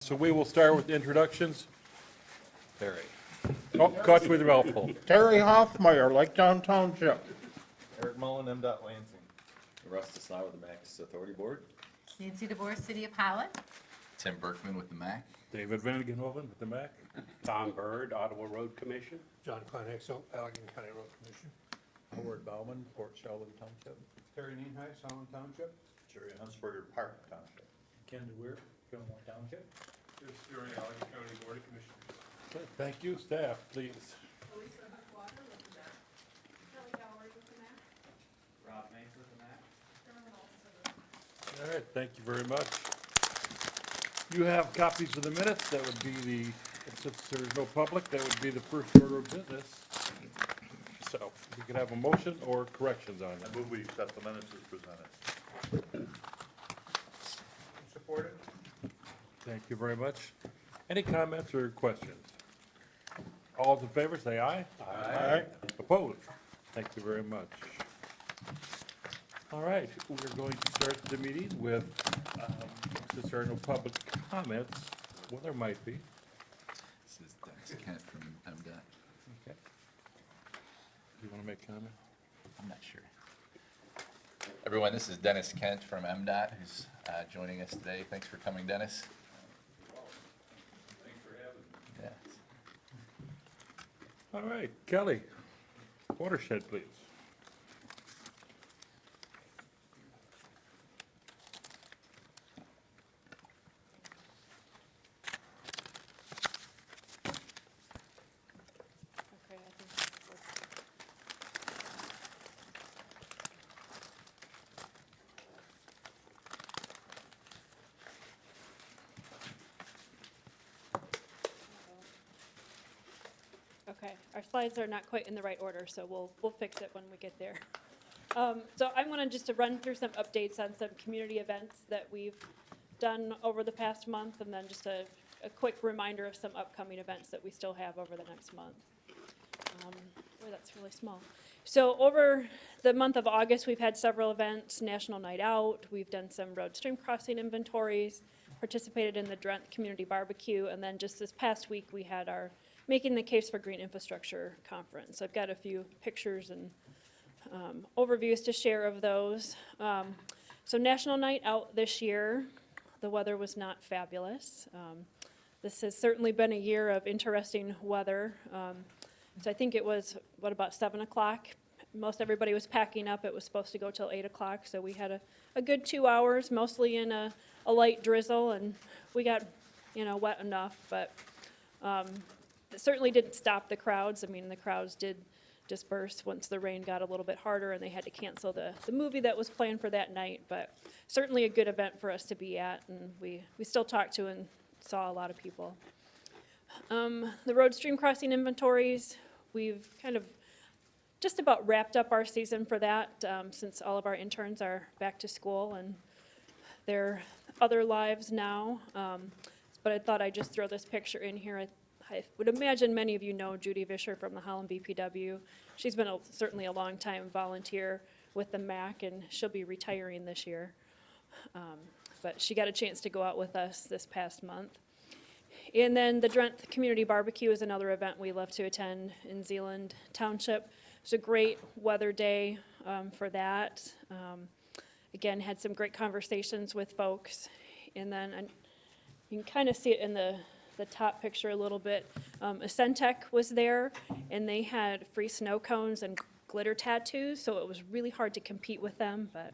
So we will start with the introductions. Terry. Oh, caught you with your mouthful. Terry Hoffmeyer, Lake Downtown Township. Eric Mullen, MDOT Lansing. Russ Desai with the MACC Authority Board. Nancy DeBoer, City of Holland. Tim Berkman with the MACC. David Van Genhoven with the MACC. Tom Bird, Ottawa Road Commission. John Klein, Allegan County Road Commission. Howard Bauman, Port Sheldon Township. Terry Nienhuis, Holland Township. Jerry Hunsberger, Park Township. Ken DeWeer, Fillmore Township. Jim Steering, Allegan County Board of Commissioners. Okay, thank you. Staff, please. Lisa Huckwater with the MACC. Kelly Galloway with the MACC. Rob Mays with the MACC. Sherman Olson. All right, thank you very much. You have copies of the minutes. That would be the, since there's no public, that would be the first order of business. So we could have a motion or corrections on I it. move we accept the minutes as presented. Supported. Thank you very much. Any comments or questions? All those in favor, say aye. Aye. Opposed? Thank you very much. All right, we're going to start the meeting with, since there are no public comments, well, there might be. This is Dennis Kent from MDOT. Okay. Do you want to make a comment? I'm not sure. Everyone, this is Dennis Kent from MDOT who's joining us today. Thanks for coming, Dennis. Thanks for having me. Yeah. All right, Kelly, watershed, please. Okay, I think that works. Okay, our slides are not quite in the right order, so we'll fix it when we get there. So I wanted just to run through some updates on some community events that we've done over the past month, and then just a quick reminder of some upcoming events that we still have over the next month. Boy, that's really small. So over the month of August, we've had several events, National Night Out, we've done some road stream crossing inventories, participated in the Drent Community Barbecue, and then just this past week, we had our Making the Case for Green Infrastructure Conference. I've got a few pictures and overviews to share of those. So National Night Out this year, the weather was not fabulous. This has certainly been a year of interesting weather. So I think it was, about 7 o'clock? Most everybody was packing up. It was supposed to go till 8 o'clock, so we had a good 2 hours, mostly in a light drizzle, and we got, wet enough, but it certainly didn't stop the crowds. I mean, the crowds did disperse once the rain got a little bit harder and they had to cancel the movie that was planned for that night, but certainly a good event for us to be at, and we still talked to and saw a lot of people. The road stream crossing inventories, we've kind of just about wrapped up our season for that, since all of our interns are back to school and their other lives now. But I thought I'd just throw this picture in here. I would imagine many of you know Judy Vischer from the Holland BPW. She's been certainly a long time volunteer with the MACC, and she'll be retiring this year. But she got a chance to go out with us this past month. And then the Drent Community Barbecue is another event we love to attend in Zeeland Township. It's a great weather day for that. Again, had some great conversations with folks. And then you can kind of see it in the top picture a little bit. Ascentec was there, and they had free snow cones and glitter tattoos, so it was really hard to compete with them, but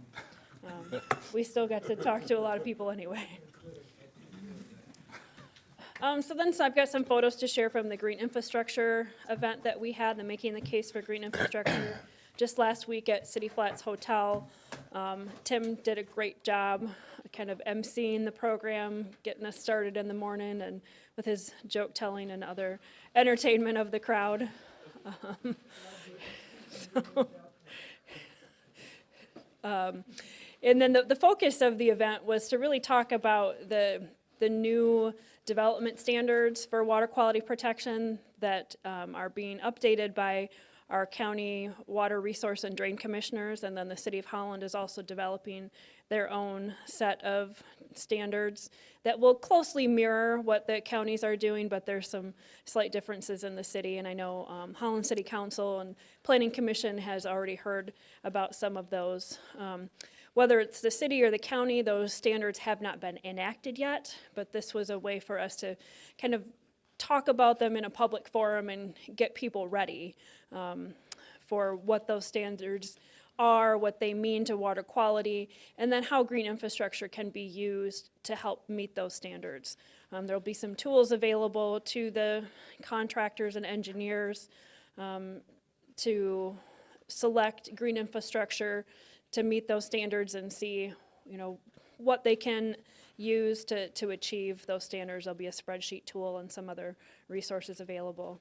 we still got to talk to a lot of people anyway. So I've got some photos to share from the green infrastructure event that we had, the Making the Case for Green Infrastructure, just last week at City Flats Hotel. Tim did a great job kind of emceeing the program, getting us started in the morning, and with his joke telling and other entertainment of the crowd. And then the focus of the event was to really talk about the new development standards for water quality protection that are being updated by our county water resource and drain commissioners, and then the city of Holland is also developing their own set of standards that will closely mirror what the counties are doing, but there's some slight differences in the city, and I know Holland City Council and Planning Commission has already heard about some of those. Whether it's the city or the county, those standards have not been enacted yet, but this was a way for us to kind of talk about them in a public forum and get people ready for what those standards are, what they mean to water quality, and then how green infrastructure can be used to help meet those standards. There'll be some tools available to the contractors and engineers to select green infrastructure to meet those standards and see, you know, what they can use to achieve those standards. There'll be a spreadsheet tool and some other resources available.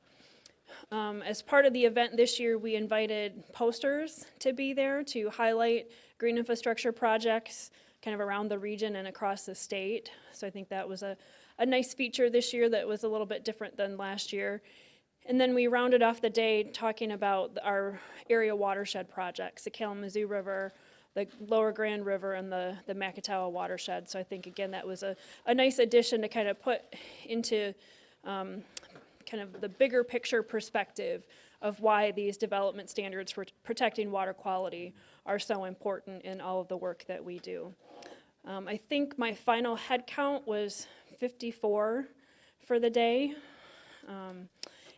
As part of the event this year, we invited posters to be there to highlight green infrastructure projects kind of around the region and across the state. So I think that was a nice feature this year that was a little bit different than last year. And then we rounded off the day talking about our area watershed projects, the Kalamazoo River, the Lower Grand River, and the Macatawa watershed. So I think, again, that was a nice addition to kind of put into kind of the bigger picture perspective of why these development standards for protecting water quality are so important in all of the work that we do. I think my final head count was 54 for the day.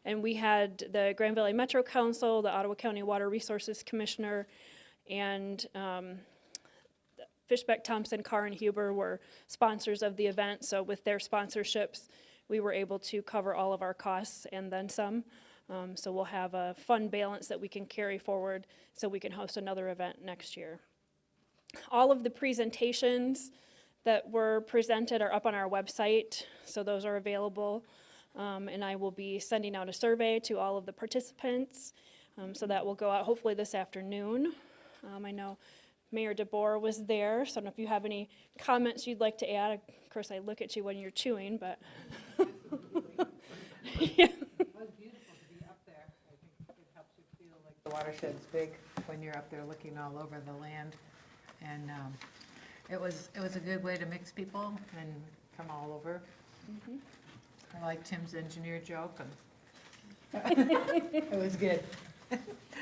And we had the Grand Valley Metro Council, the Ottawa County Water Resources Commissioner, and Fishbeck, Thompson, Carr, and Huber were sponsors of the event. So with their sponsorships, we were able to cover all of our costs and then some. So we'll have a fund balance that we can carry forward so we can host another event next year. All of the presentations that were presented are up on our website, so those are available. And I will be sending out a survey to all of the participants. So that will go out hopefully this afternoon. I know Mayor DeBoer was there, so I don't know if you have any comments you'd like to add. Of course, I look at you when you're chewing, but. Yeah. It was beautiful to be up there. I think it helps you feel like the watershed's big when you're up there looking all over the land. And it was a good way to mix people and come all over. Mm-hmm. I like Tim's engineer joke, and it was good.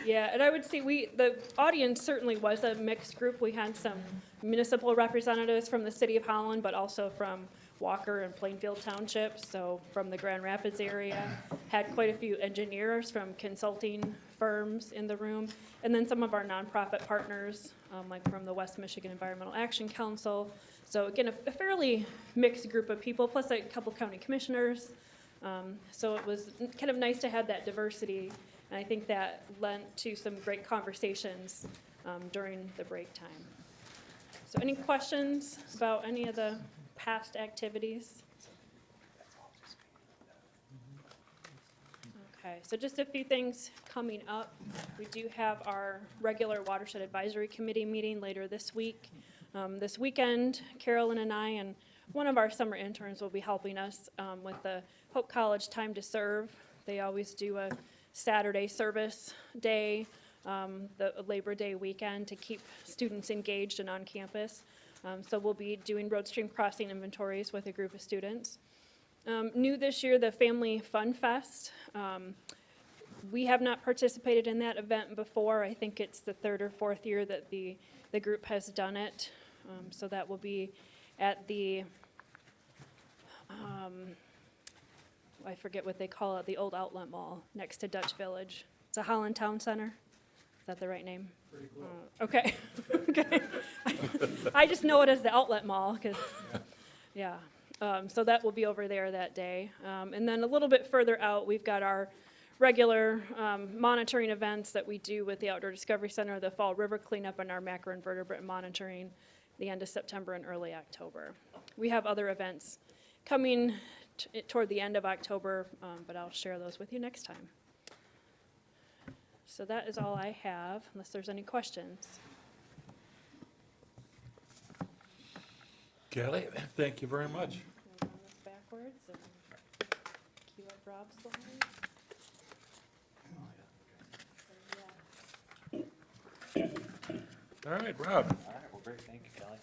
Yeah, and I would say the audience certainly was a mixed group. We had some municipal representatives from the city of Holland, but also from Walker and Plainfield Townships, so from the Grand Rapids area. Had quite a few engineers from consulting firms in the room, and then some of our nonprofit partners, like from the West Michigan Environmental Action Council. So again, a fairly mixed group of people, plus a couple county commissioners. So it was kind of nice to have that diversity, and I think that lent to some great conversations during the break time. So any questions about any of the past activities? Okay, so just a few things coming up. We do have our regular Watershed Advisory Committee meeting later this week. This weekend, Carolyn and I and one of our summer interns will be helping us with the Hope College Time to Serve. They always do a Saturday service day, the Labor Day weekend, to keep students engaged and on campus. So we'll be doing road stream crossing inventories with a group of students. New this year, the Family Fun Fest. We have not participated in that event before. I think it's the third or fourth year that the group has done it. So that will be at the, I forget what they call it, the old outlet mall next to Dutch Village. It's a Holland Town Center. Is that the right name? Pretty close. Okay. Okay. I just know it as the outlet mall, because, yeah. So that will be over there that day. And then a little bit further out, we've got our regular monitoring events that we do with the Outdoor Discovery Center, the Fall River Cleanup, and our macroinvertebrate monitoring the end of September and early October. We have other events coming toward the end of October, but I'll share those with you next time. So that is all I have, unless there's any questions. Kelly, thank you very much. Can I run this backwards and cue up Rob's slides? All right, Rob. All right, well, great, thank you, Kelly.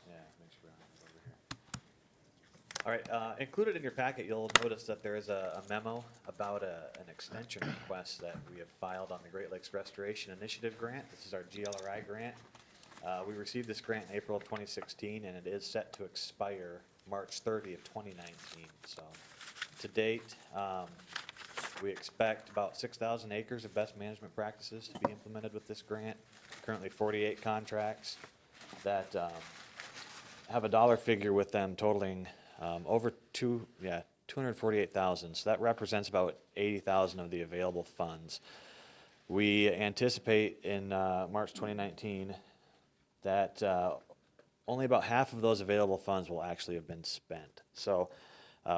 Yeah, make sure I'm over here. All right, included in your packet, you'll notice that there is a memo about an extension request that we have filed on the Great Lakes Restoration Initiative grant. This is our GLRI grant. We received this grant in April of 2016, and it is set to expire March 30th, 2019. So, to date, we expect about 6,000 acres of best management practices to be implemented with this grant. Currently 48 contracts that have a dollar figure with them totaling over 248,000. So that represents about 80,000 of the available funds. We anticipate in March 2019 that only about half of those available funds will actually have been spent. So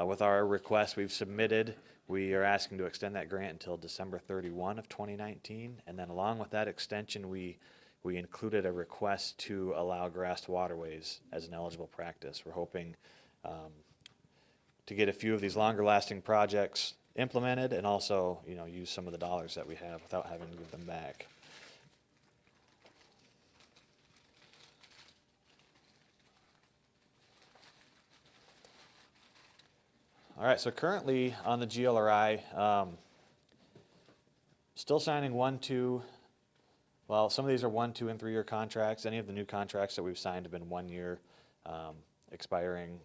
with our request we've submitted, we are asking to extend that grant until December 31 of 2019, and then along with that extension, we included a request to allow grassed waterways as an eligible practice. We're hoping to get a few of these longer-lasting projects implemented, and also, use some of the dollars that we have without having to give them back. All right, so currently on the GLRI, still signing 1, 2, well, some of these are 1, 2, and 3 year contracts. Any of the new contracts that we've signed have been 1 year, expiring,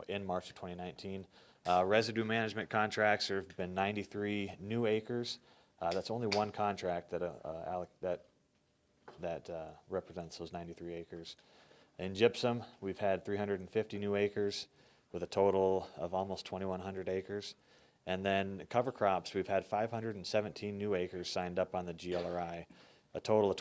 in March of 2019. Residue management contracts, there have been 93 new acres. That's only one contract that represents those 93 acres. In gypsum, we've had 350 new acres, with a total of almost 2,100 acres. And then cover crops, we've had 517 new acres signed up on the GLRI, a total of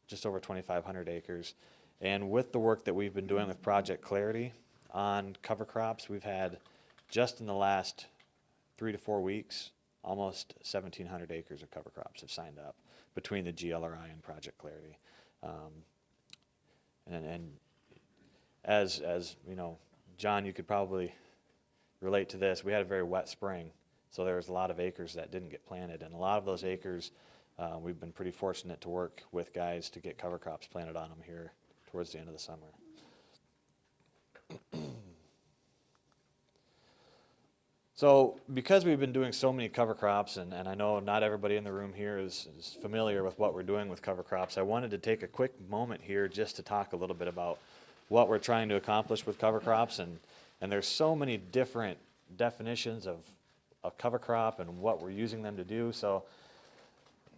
just over 2,500 acres. And with the work that we've been doing with Project Clarity on cover crops, we've had, just in the last 3 to 4 weeks, almost 1,700 acres of cover crops have signed up between the GLRI and Project Clarity. And as John, you could probably relate to this. We had a very wet spring, so there was a lot of acres that didn't get planted, and a lot of those acres, we've been pretty fortunate to work with guys to get cover crops planted on them here towards the end of the summer. So because we've been doing so many cover crops, and I know not everybody in the room here is familiar with what we're doing with cover crops, I wanted to take a quick moment here just to talk a little bit about what we're trying to accomplish with cover crops, and there's so many different definitions of a cover crop and what we're using them to do. So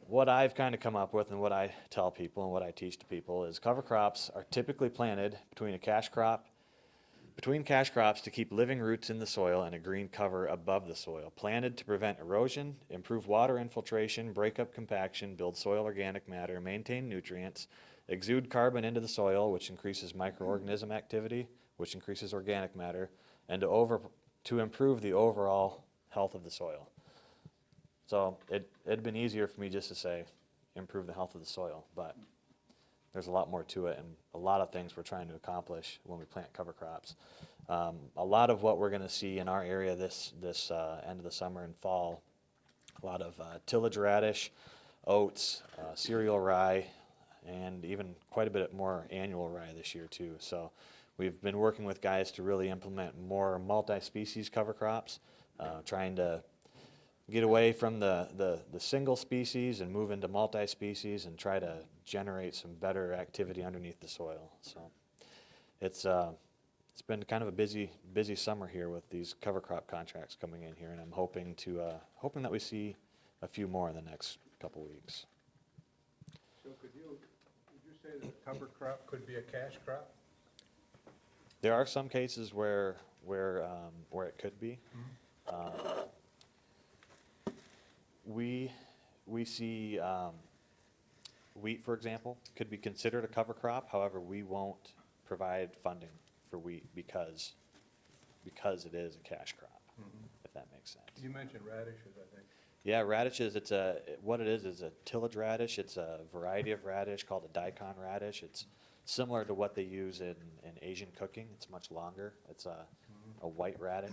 what I've kind of come up with, and what I tell people and what I teach to people, is cover crops are typically planted between cash crops to keep living roots in the soil and a green cover above the soil, planted to prevent erosion, improve water infiltration, break up compaction, build soil organic matter, maintain nutrients, exude carbon into the soil, which increases microorganism activity, which increases organic matter, and to improve the overall health of the soil. So it'd been easier for me just to say, improve the health of the soil, but there's a lot more to it, and a lot of things we're trying to accomplish when we plant cover crops. A lot of what we're going to see in our area this end of the summer and fall, a lot of tillage radish, oats, cereal rye, and even quite a bit more annual rye this year too. So we've been working with guys to really implement more multi-species cover crops, trying to get away from the single species and move into multi-species and try to generate some better activity underneath the soil. So it's been kind of a busy summer here with these cover crop contracts coming in here, and I'm hoping that we see a few more in the next couple weeks. So would you say that a cover crop could be a cash crop? There are some cases where it could be. We see wheat, for example, could be considered a cover crop. However, we won't provide funding for wheat because it is a cash crop, if that makes sense. You mentioned radishes, I think. Yeah, radishes, what it is a tillage radish. It's a variety of radish called a daikon radish. It's similar to what they use in Asian cooking. It's much longer. It's a white radish.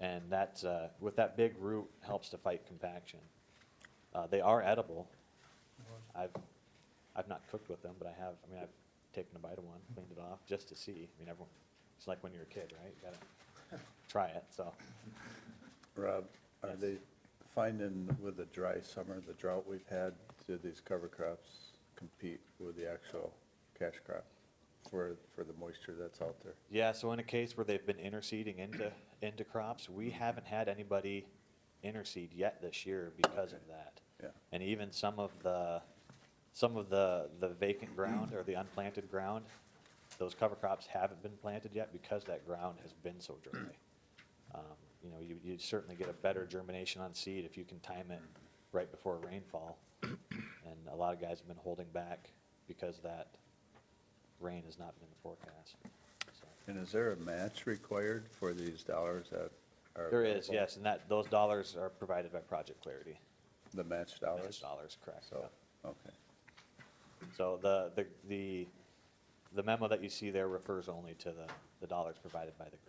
And that, with that big root, helps to fight compaction. They are edible. I've not cooked with them, but I've taken a bite of one, cleaned it off, just to see. Everyone, it's like when you're a kid, right? You gotta try it, so. Rob, are they finding with the dry summer, the drought we've had, do these cover crops compete with the actual cash crop for the moisture that's out there? Yeah, so in a case where they've been interseeding into crops, we haven't had anybody interseed yet this year because of that. Yeah. And even some of the vacant ground or the unplanted ground, those cover crops haven't been planted yet because that ground has been so dry. You certainly get a better germination on seed if you can time it right before rainfall. And a lot of guys have been holding back because that rain has not been in the forecast. So. And is there a match required for these dollars that are? There is, available? yes, and those dollars are provided by Project Clarity. The match dollars? Match dollars, correct. So, yeah. okay. So the memo that you see there refers only to the dollars provided by the grant.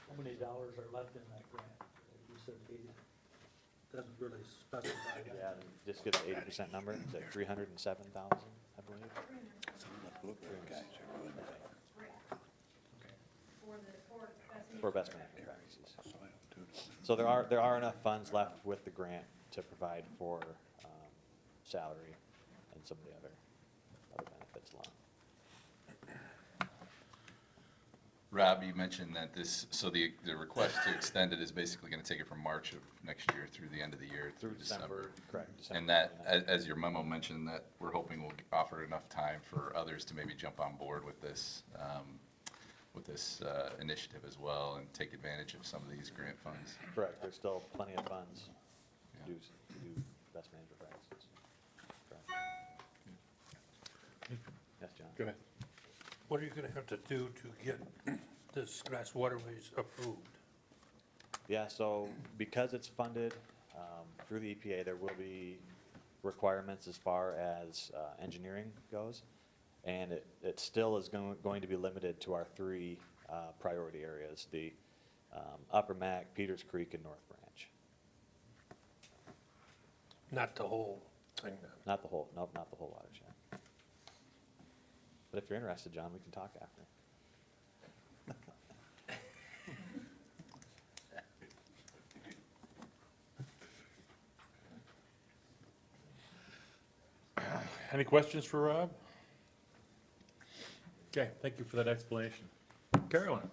How many dollars are left in that grant? You said 80, doesn't really specify. Yeah, and just get the 80% number, it's like 307,000, I believe. Some of the blueberry guys are doing that. For best management practices. So I don't do it. So there are enough funds left with the grant to provide for salary and some of the other benefits along. Rob, you mentioned that the request to extend it is basically going to take it from March of next year through the end of the year, through December. Correct. December And that, 29th. as your memo mentioned, that we're hoping will offer enough time for others to maybe jump on board with this initiative as well and take advantage of some of these grant funds. Correct, there's still plenty of funds to Yeah. do best management practices. Correct. Yes, John? Go ahead. What are you gonna have to do to get this grass waterways approved? Yeah, so because it's funded through the EPA, there will be requirements as far as engineering goes. And it still is going to be limited to our three priority areas, the Upper Mac, Peters Creek, and North Branch. Not the whole thing then? Not the whole watershed. But if you're interested, John, we can talk after. Any questions for Rob? Okay, thank you for that explanation. Carolyn?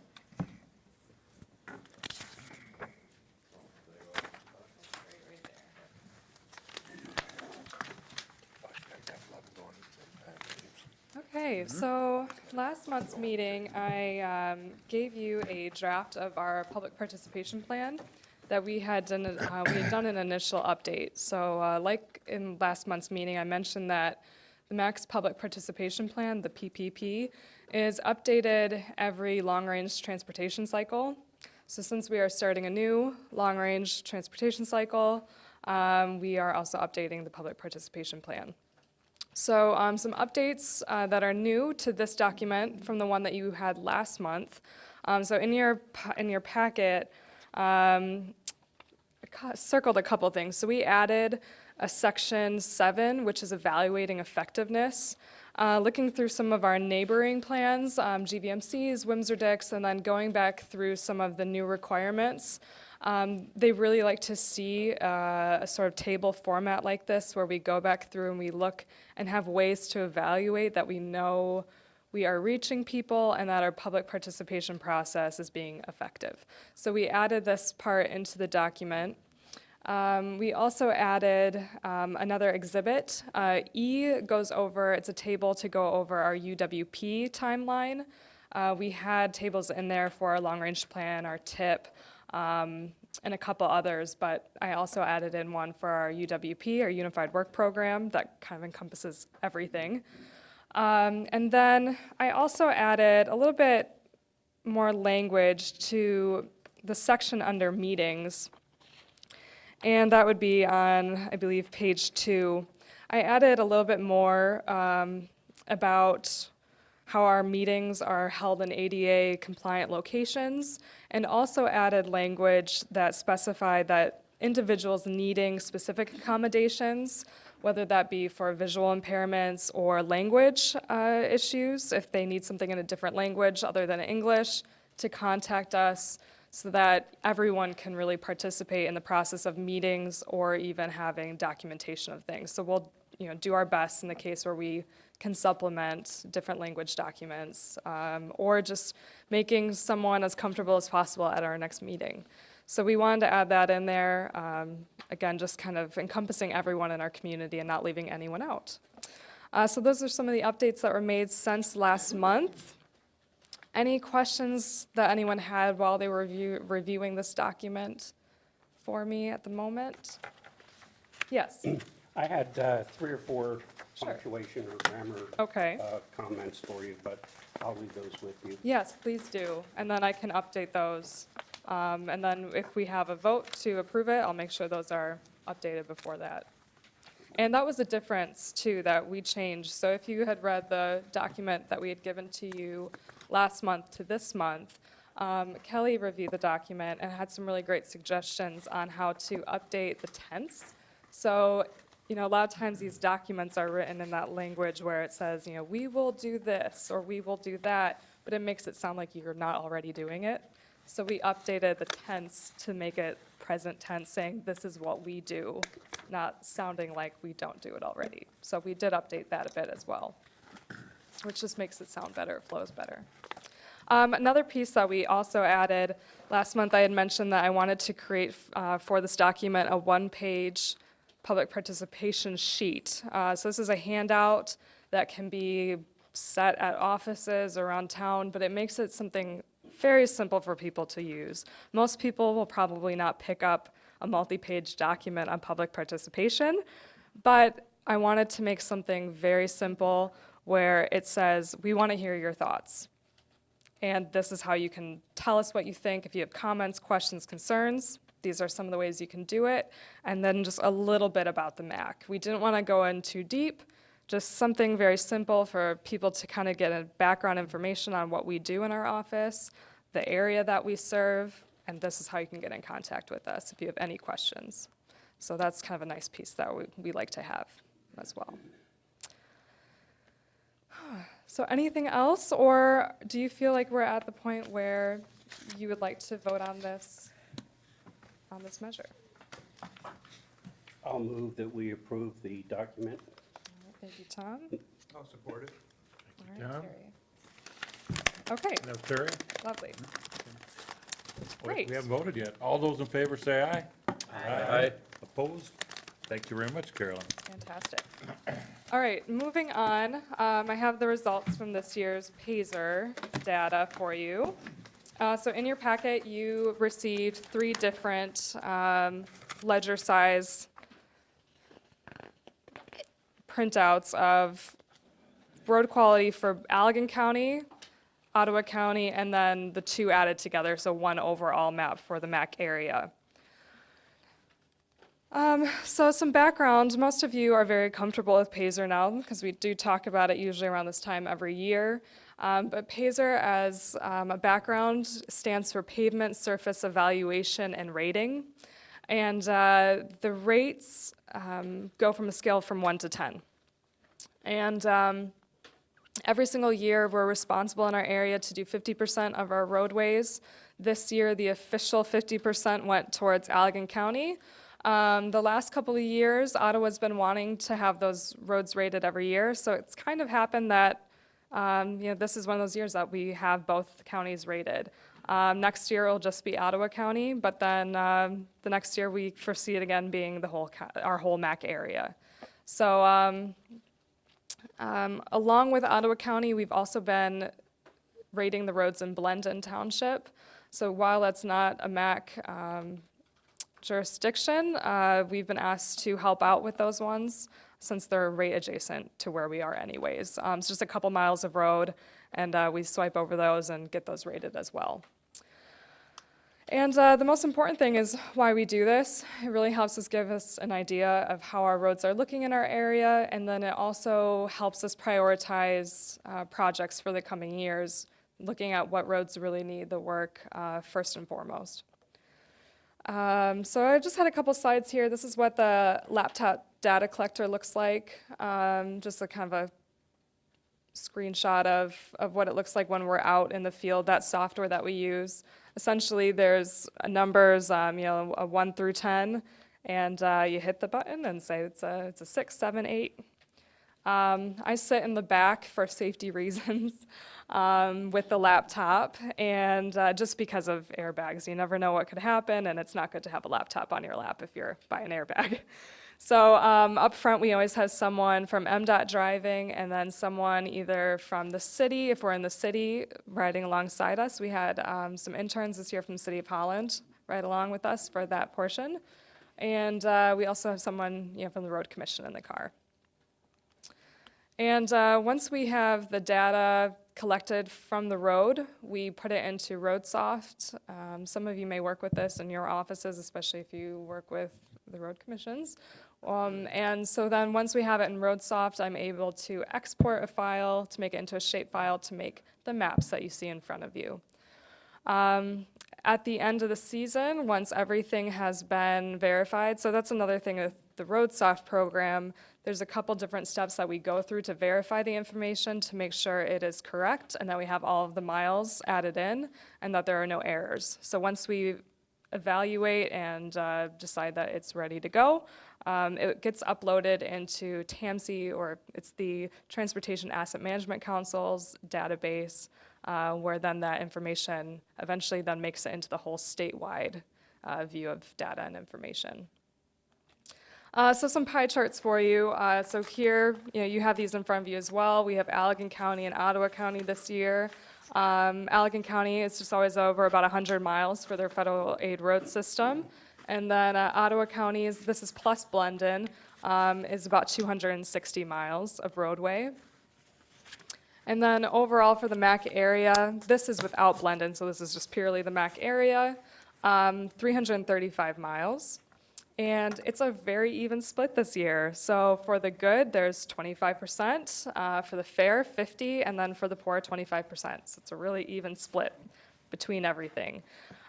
Okay, so last month's meeting, I gave you a draft of our public participation plan that we had done an initial update. So like in last month's meeting, I mentioned that the MACC public participation plan, the PPP, is updated every long-range transportation cycle. So since we are starting a new long-range transportation cycle, we are also updating the public participation plan. So some updates that are new to this document from the one that you had last month. So in your packet, I circled a couple things. So we added a section 7, which is evaluating effectiveness. Looking through some of our neighboring plans, GVMCs, Wimser-Dix, and then going back through some of the new requirements. They really like to see a sort of table format like this where we go back through and we look and have ways to evaluate that we know we are reaching people and that our public participation process is being effective. So we added this part into the document. We also added another exhibit. E goes over, it's a table to go over our UWP timeline. We had tables in there for our long-range plan, our TIP, and a couple others, but I also added in one for our UWP, our Unified Work Program, that kind of encompasses everything. And then I also added a little bit more language to the section under meetings, and that would be on, I believe, page 2. I added a little bit more about how our meetings are held in ADA compliant locations, and also added language that specified that individuals needing specific accommodations, whether that be for visual impairments or language issues, if they need something in a different language other than English, to contact us so that everyone can really participate in the process of meetings or even having documentation of things. So we'll do our best in the case where we can supplement different language documents or just making someone as comfortable as possible at our next meeting. So we wanted to add that in there, again, just kind of encompassing everyone in our community and not leaving anyone out. So those are some of the updates that were made since last month. Any questions that anyone had while they were reviewing this document for me at the moment? Yes. I had 3 or 4 Sure. punctuation or grammar Okay. comments for you, but I'll leave those with you. Yes, please do, and then I can update those. And then if we have a vote to approve it, I'll make sure those are updated before that. And that was a difference, too, that we changed. So if you had read the document that we had given to you last month to this month, Kelly reviewed the document and had some really great suggestions on how to update the tense. So, a lot of times these documents are written in that language where it says, we will do this or we will do that, but it makes it sound like you're not already doing it. So we updated the tense to make it present tense, saying this is what we do, not sounding like we don't do it already. So we did update that a bit as well, which just makes it sound better, it flows better. Another piece that we also added, last month I had mentioned that I wanted to create for this document a one-page public participation sheet. So this is a handout that can be set at offices around town, but it makes it something very simple for people to use. Most people will probably not pick up a multi-page document on public participation, but I wanted to make something very simple where it says, we want to hear your thoughts. And this is how you can tell us what you think. If you have comments, questions, concerns, these are some of the ways you can do it. And then just a little bit about the MACC. We didn't want to go in too deep, just something very simple for people to kind of get a background information on what we do in our office, the area that we serve, and this is how you can get in contact with us if you have any questions. So that's kind of a nice piece that we like to have as well. So anything else, or do you feel like we're at the point where you would like to vote on this measure? I'll move that we approve the document. Thank you, Tom. I'll support it. All right, Tom. Terry. Okay, Now, Terry? lovely. Wait, Great. we haven't voted yet. All those in favor say aye. Aye. Opposed? Thank you very much, Carolyn. Fantastic. All right, moving on. I have the results from this year's PASER data for you. So in your packet, you received 3 different ledger size printouts of road quality for Allegan County, Ottawa County, and then the 2 added together, so one overall map for the MACC area. So some background, most of you are very comfortable with PASER now because we do talk about it usually around this time every year. But PASER as a background stands for Pavement Surface Evaluation and Rating. And the rates go from a scale from 1 to 10. And every single year we're responsible in our area to do 50% of our roadways. This year the official 50% went towards Allegan County. The last couple of years, Ottawa's been wanting to have those roads rated every year, so it's kind of happened that this is one of those years that we have both counties rated. Next year it'll just be Ottawa County, but then the next year we foresee it again being the our whole MACC area. So along with Ottawa County, we've also been rating the roads in Blendon Township. So while that's not a MACC jurisdiction, we've been asked to help out with those ones since they're rate adjacent to where we are anyways. It's just a couple miles of road, and we swipe over those and get those rated as well. And the most important thing is why we do this. It really helps us give us an idea of how our roads are looking in our area, and then it also helps us prioritize projects for the coming years, looking at what roads really need the work first and foremost. So I just had a couple slides here. This is what the laptop data collector looks like, just a kind of a screenshot of what it looks like when we're out in the field, that software that we use. Essentially, there's numbers, a 1 through 10, and you hit the button and say it's a 6, 7, 8. I sit in the back for safety reasons with the laptop, and just because of airbags. You never know what could happen, and it's not good to have a laptop on your lap if you're by an airbag. So up front, we always have someone from MDOT driving, and then someone either from the city, if we're in the city, riding alongside us. We had some interns this year from the City of Holland ride along with us for that portion. And we also have someone from the Road Commission in the car. And once we have the data collected from the road, we put it into RoadSoft. Some of you may work with this in your offices, especially if you work with the road commissions. And so then once we have it in RoadSoft, I'm able to export a file to make it into a shapefile to make the maps that you see in front of you. At the end of the season, once everything has been verified, so that's another thing with the RoadSoft program, there's a couple different steps that we go through to verify the information to make sure it is correct and that we have all of the miles added in and that there are no errors. So once we evaluate and decide that it's ready to go, it gets uploaded into TAMC, or it's the Transportation Asset Management Council's database, where then that information eventually then makes it into the whole statewide view of data and information. So some pie charts for you. So here, you have these in front of you as well. We have Allegan County and Ottawa County this year. Allegan County is just always over about 100 miles for their federal aid road system. And then Ottawa County, this is plus Blendon, is about 260 miles of roadway. And then overall for the MACC area, this is without Blendon, so this is just purely the MACC area, 335 miles. And it's a very even split this year. So for the good, there's 25%, for the fair, 50%, and then for the poor, 25%. So it's a really even split between everything.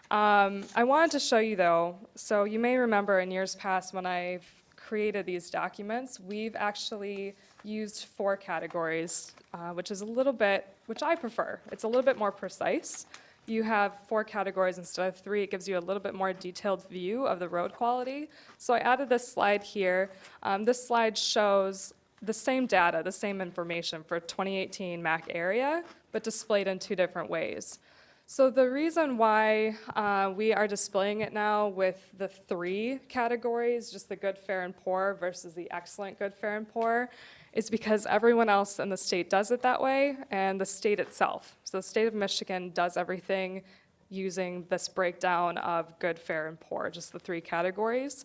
I wanted to show you though, so you may remember in years past when I've created these documents, we've actually used 4 categories, which is a little bit, which I prefer. It's a little bit more precise. You have 4 categories instead of 3. It gives you a little bit more detailed view of the road quality. So I added this slide here. This slide shows the same data, the same information for 2018 MACC area, but displayed in 2 different ways. So the reason why we are displaying it now with the 3 categories, just the good, fair, and poor versus the excellent, good, fair, and poor, is because everyone else in the state does it that way, and the state itself. So the state of Michigan does everything using this breakdown of good, fair, and poor, just the 3 categories.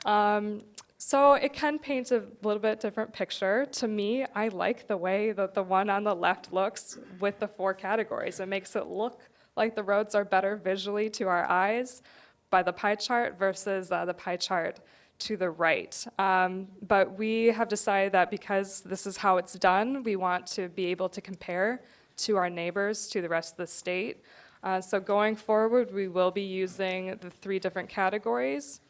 So it can paint a little bit different picture. To me, I like the way that the one on the left looks with the 4 categories. It makes it look like the roads are better visually to our eyes by the pie chart versus the pie chart to the right. But we have decided that because this is how it's done, we want to be able to compare to our neighbors, to the rest of the state. So going forward, we will be using the 3 different categories.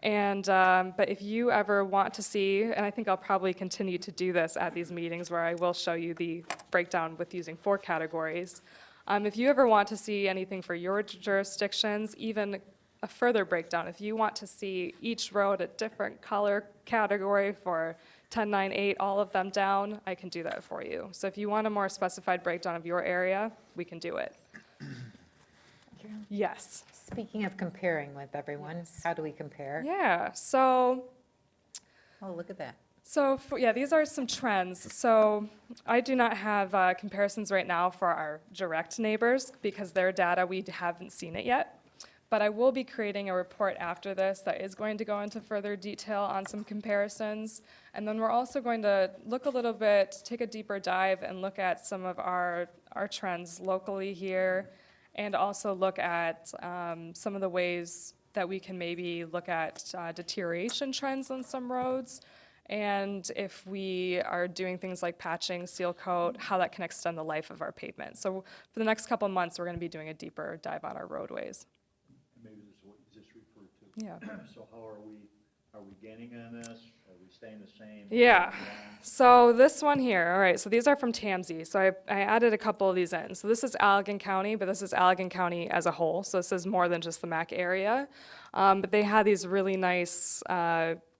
And but if you ever want to see, and I think I'll probably continue to do this at these meetings where I will show you the breakdown with using 4 categories. If you ever want to see anything for your jurisdictions, even a further breakdown, if you want to see each road a different color category for 10, 9, 8, all of them down, I can do that for you. So if you want a more specified breakdown of your area, we can do it. Yes. Speaking of comparing with everyone, how do we compare? Yeah, so. Oh, look at that. So, these are some trends. So I do not have comparisons right now for our direct neighbors because their data, we haven't seen it yet. But I will be creating a report after this that is going to go into further detail on some comparisons. And then we're also going to look a little bit, take a deeper dive and look at some of our trends locally here and also look at some of the ways that we can maybe look at deterioration trends on some roads, and if we are doing things like patching, seal coat, how that can extend the life of our pavement. So for the next couple of months, we're going to be doing a deeper dive on our roadways. Maybe this is what you just referred to. Yeah. So how are we gaining on this? Are we staying the same? Yeah. So this one here, all right, so these are from TAMSI. So I added a couple of these in. So this is Allegan County, but this is Allegan County as a whole. So this is more than just the MACC area. But they had these really nice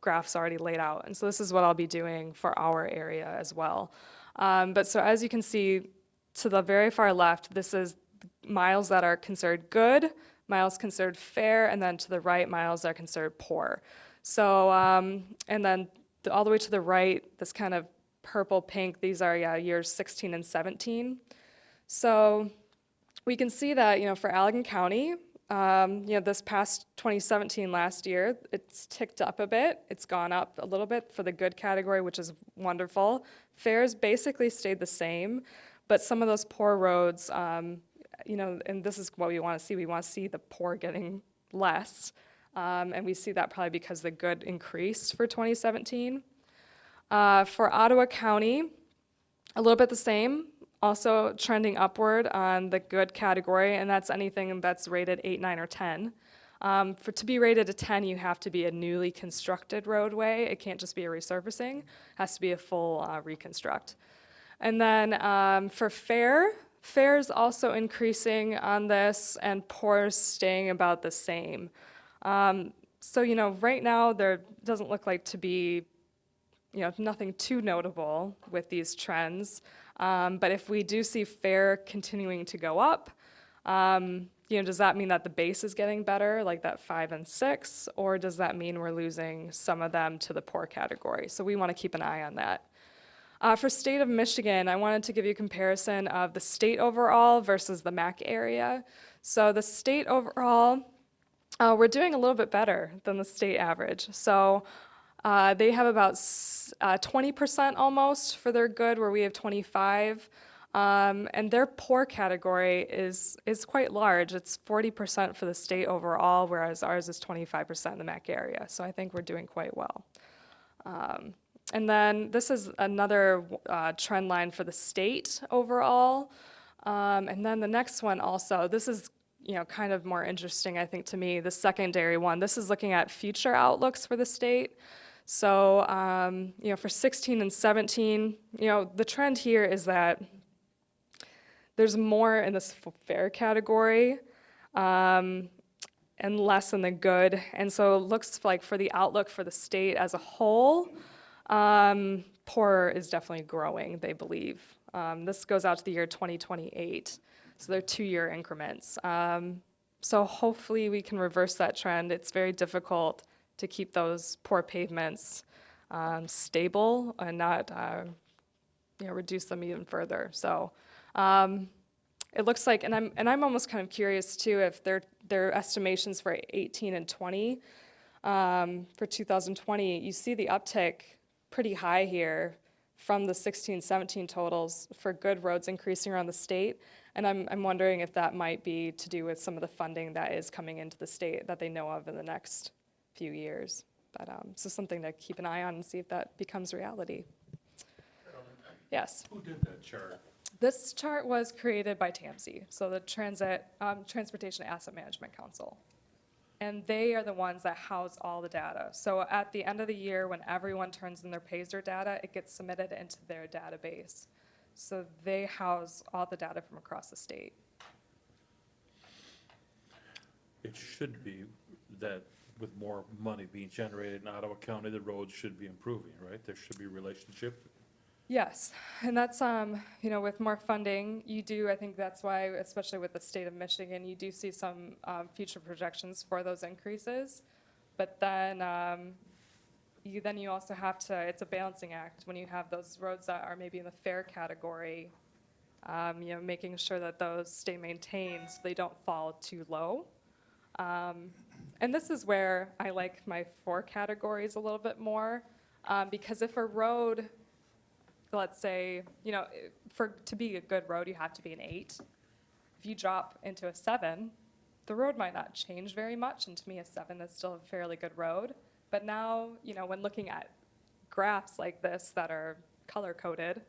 graphs already laid out. And so this is what I'll be doing for our area as well. But so as you can see, to the very far left, this is miles that are considered good, miles considered fair, and then to the right, miles that are considered poor. So, and then all the way to the right, this kind of purple pink, these are years 16 and 17. So we can see that, for Allegan County, this past 2017 last year, it's ticked up a bit. It's gone up a little bit for the good category, which is wonderful. Fares basically stayed the same, but some of those poor roads, and this is what we want to see. We want to see the poor getting less. And we see that probably because the good increased for 2017. For Ottawa County, a little bit the same, also trending upward on the good category, and that's anything that's rated 8, 9, or 10. To be rated a 10, you have to be a newly constructed roadway. It can't just be a resurfacing. It has to be a full reconstruct. And then for fair is also increasing on this, and poor is staying about the same. So, right now there doesn't look like to be, nothing too notable with these trends. But if we do see fair continuing to go up, does that mean that the base is getting better, like that 5 and 6, or does that mean we're losing some of them to the poor category? So we want to keep an eye on that. For state of Michigan, I wanted to give you a comparison of the state overall versus the MACC area. So the state overall, we're doing a little bit better than the state average. So they have about 20% almost for their good, where we have 25. And their poor category is quite large. It's 40% for the state overall, whereas ours is 25% in the MACC area. So I think we're doing quite well. And then this is another trend line for the state overall. And then the next one also, this is kind of more interesting, I think, to me, the secondary one. This is looking at future outlooks for the state. So, for 16 and 17, the trend here is that there's more in this fair category and less in the good. And so it looks like for the outlook for the state as a whole, poor is definitely growing, they believe. This goes out to the year 2028. So they're 2-year increments. So hopefully we can reverse that trend. It's very difficult to keep those poor pavements stable and not reduce them even further. So it looks like, and I'm almost kind of curious too if their estimations for 18 and 20 for 2020, you see the uptick pretty high here from the 16, 17 totals for good roads increasing around the state. And I'm wondering if that might be to do with some of the funding that is coming into the state that they know of in the next few years. But so something to keep an eye on and see if that becomes reality. Yes? Who did that chart? This chart was created by TAMSI, so the Transportation Asset Management Council. And they are the ones that house all the data. So at the end of the year, when everyone turns in their PASER data, it gets submitted into their database. So they house all the data from across the state. It should be that with more money being generated in Ottawa County, the roads should be improving, right? There should be a relationship. Yes, and that's, with more funding, you do, I think that's why, especially with the state of Michigan, you do see some future projections for those increases. But then you also have to, it's a balancing act when you have those roads that are maybe in the fair category, making sure that those stay maintained so they don't fall too low. And this is where I like my 4 categories a little bit more, because if a road, let's say, to be a good road, you have to be an 8. If you drop into a 7, the road might not change very much, and to me, a 7 is still a fairly good road. But now, when looking at graphs like this that are color-coded,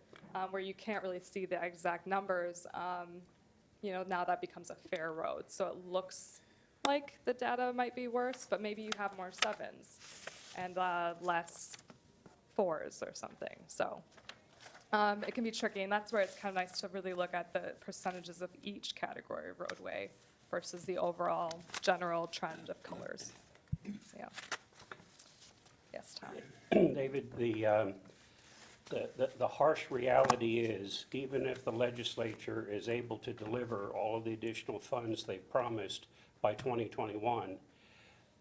where you can't really see the exact numbers, now that becomes a fair road. So it looks like the data might be worse, but maybe you have more 7s and less 4s or something. So it can be tricky, and that's where it's kind of nice to really look at the percentages of each category of roadway versus the overall general trend of colors. Yeah. Yes, Tom? David, the harsh reality is, even if the legislature is able to deliver all of the additional funds they've promised by 2021,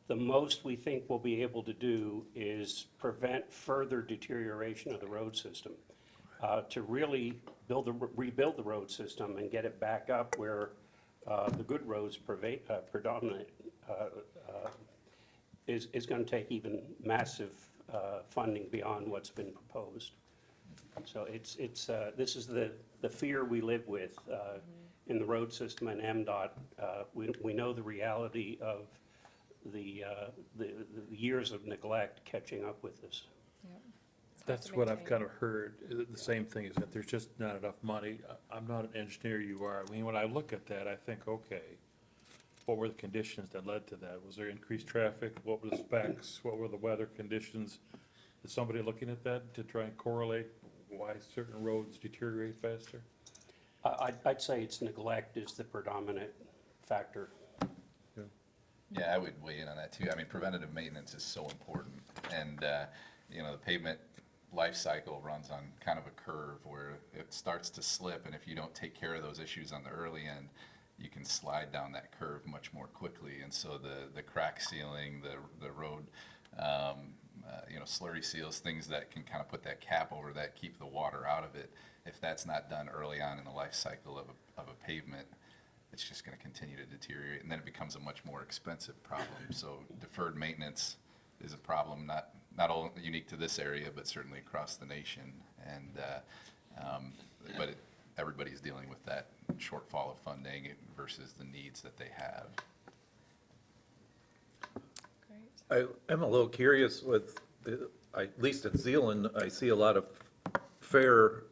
the most we think we'll be able to do is prevent further deterioration of the road system. To really rebuild the road system and get it back up where the good roads predominate is going to take even massive funding beyond what's been proposed. So this is the fear we live with in the road system and MDOT. We know the reality of the years of neglect catching up with us. That's what I've kind of heard. The same thing is that there's just not enough money. I'm not an engineer, you are. I mean, when I look at that, I think, okay, what were the conditions that led to that? Was there increased traffic? What were the specs? What were the weather conditions? Is somebody looking at that to try and correlate why certain roads deteriorate faster? I'd say it's neglect is the predominant factor. Yeah, I would weigh in on that too. I mean, preventative maintenance is so important. And, the pavement life cycle runs on kind of a curve where it starts to slip. And if you don't take care of those issues on the early end, you can slide down that curve much more quickly. And so the crack sealing, the road, slurry seals, things that can kind of put that cap over that, keep the water out of it. If that's not done early on in the life cycle of a pavement, it's just going to continue to deteriorate, and then it becomes a much more expensive problem. So deferred maintenance is a problem, not all unique to this area, but certainly across the nation. And but everybody's dealing with that shortfall of funding versus the needs that they have. Great. I'm a little curious with, at least in Zeeland, I see a lot of fair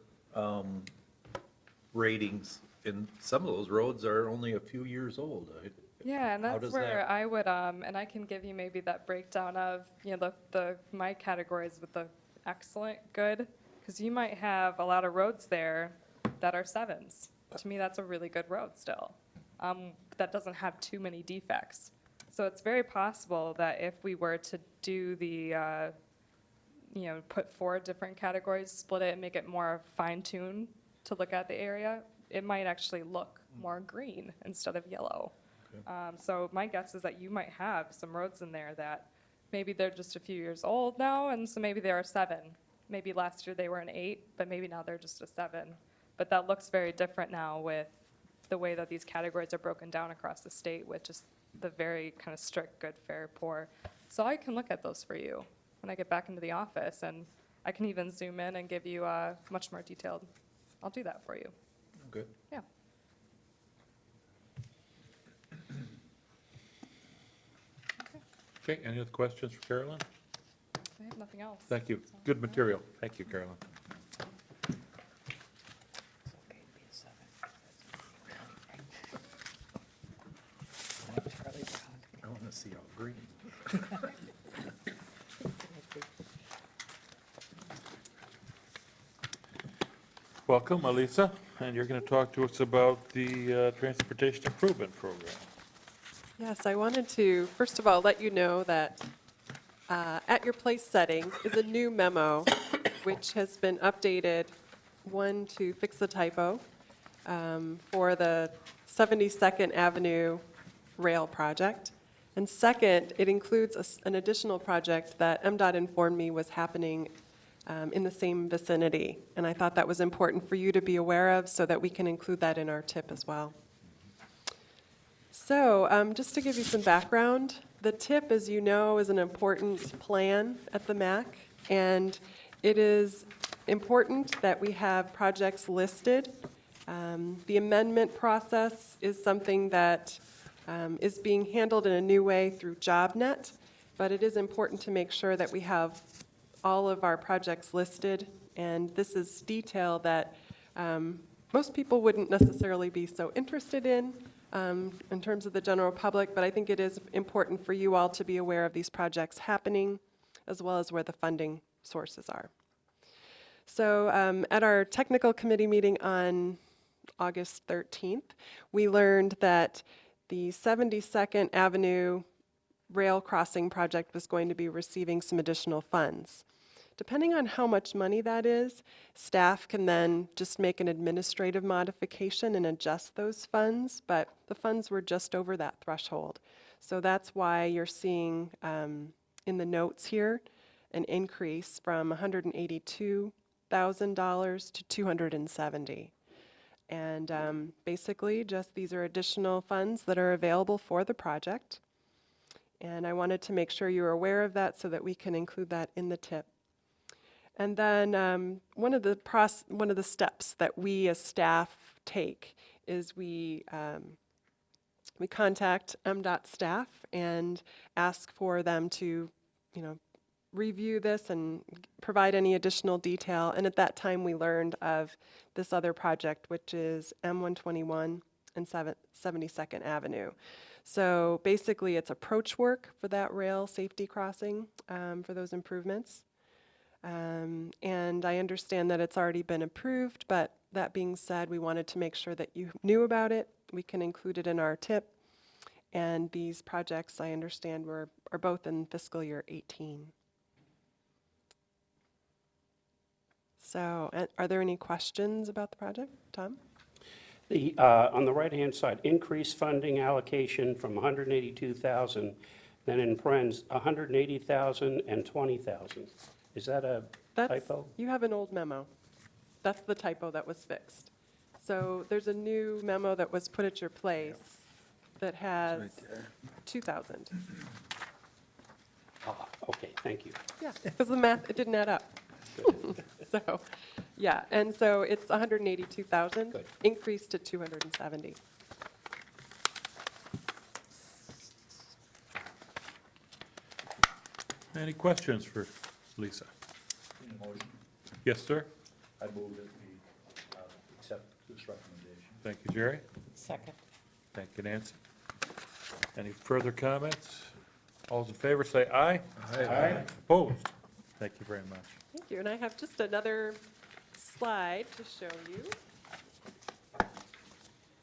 ratings, and some of those roads are only a few years old. Yeah, and How that's does where that- I would, and I can give you maybe that breakdown of, my categories with the excellent, good, because you might have a lot of roads there that are 7s. To me, that's a really good road still, that doesn't have too many defects. So it's very possible that if we were to do the, put 4 different categories, split it and make it more fine-tuned to look at the area, it might actually look more green instead of yellow. So my guess is that you might have some roads in there that maybe they're just a few years old now, and so maybe they're a 7. Maybe last year they were an 8, but maybe now they're just a 7. But that looks very different now with the way that these categories are broken down across the state with just the very kind of strict good, fair, poor. So I can look at those for you when I get back into the office, and I can even zoom in and give you a much more detailed. I'll do that for you. Good. Yeah. Okay, any other questions for Carolyn? I have nothing else. Thank you. Good material. Thank you, Carolyn. I want to see all green. Welcome, Elisa, and you're going to talk to us about the Transportation Improvement Program. Yes, I wanted to, first of all, let you know that At Your Place setting is a new memo which has been updated, one, to fix the typo for the 72nd Avenue Rail project. And second, it includes an additional project that MDOT informed me was happening in the same vicinity. And I thought that was important for you to be aware of so that we can include that in our tip as well. So just to give you some background, the tip, as you know, is an important plan at the MACC. And it is important that we have projects listed The amendment process is something that is being handled in a new way through JobNet, but it is important to make sure that we have all of our projects listed, and this is detail that most people wouldn't necessarily be so interested in terms of the general public, but I think it is important for you all to be aware of these projects happening, as well as where the funding sources are. So at our technical committee meeting on August 13th, we learned that the 72nd Avenue rail crossing project was going to be receiving some additional funds. Depending on how much money that is, staff can then just make an administrative modification and adjust those funds, but the funds were just over that threshold. So that's why you're seeing in the notes here an increase from $182,000 to $270,000. And basically, just these are additional funds that are available for the project. And I wanted to make sure you were aware of that so that we can include that in the tip. And then one of the steps that we as staff take is we contact MDOT staff and ask for them to, review this and provide any additional detail. And at that time, we learned of this other project, which is M121 and 72nd Avenue. So basically, it's approach work for that rail safety crossing for those improvements. And I understand that it's already been approved, but that being said, we wanted to make sure that you knew about it. We can include it in our tip. And these projects, I understand, are both in fiscal year 18. So are there any questions about the project? Tom? On the right-hand side, increased funding allocation from 182,000, then in parentheses, 180,000 and 20,000. Is that a typo? You have an old memo. That's the typo that was fixed. So there's a new memo that was put at your place that has 2,000. Ah, okay, thank you. Yeah, because the math, it didn't add up. So, yeah, and so it's 182,000, Good. increased to 270. Any questions for Lisa? Yes, sir? I move that we accept this recommendation. Thank you, Jerry. Second. Thank you, Nancy. Any further comments? All those in favor say aye. Aye. Opposed? Thank you very much. Thank you, and I have just another slide to show you.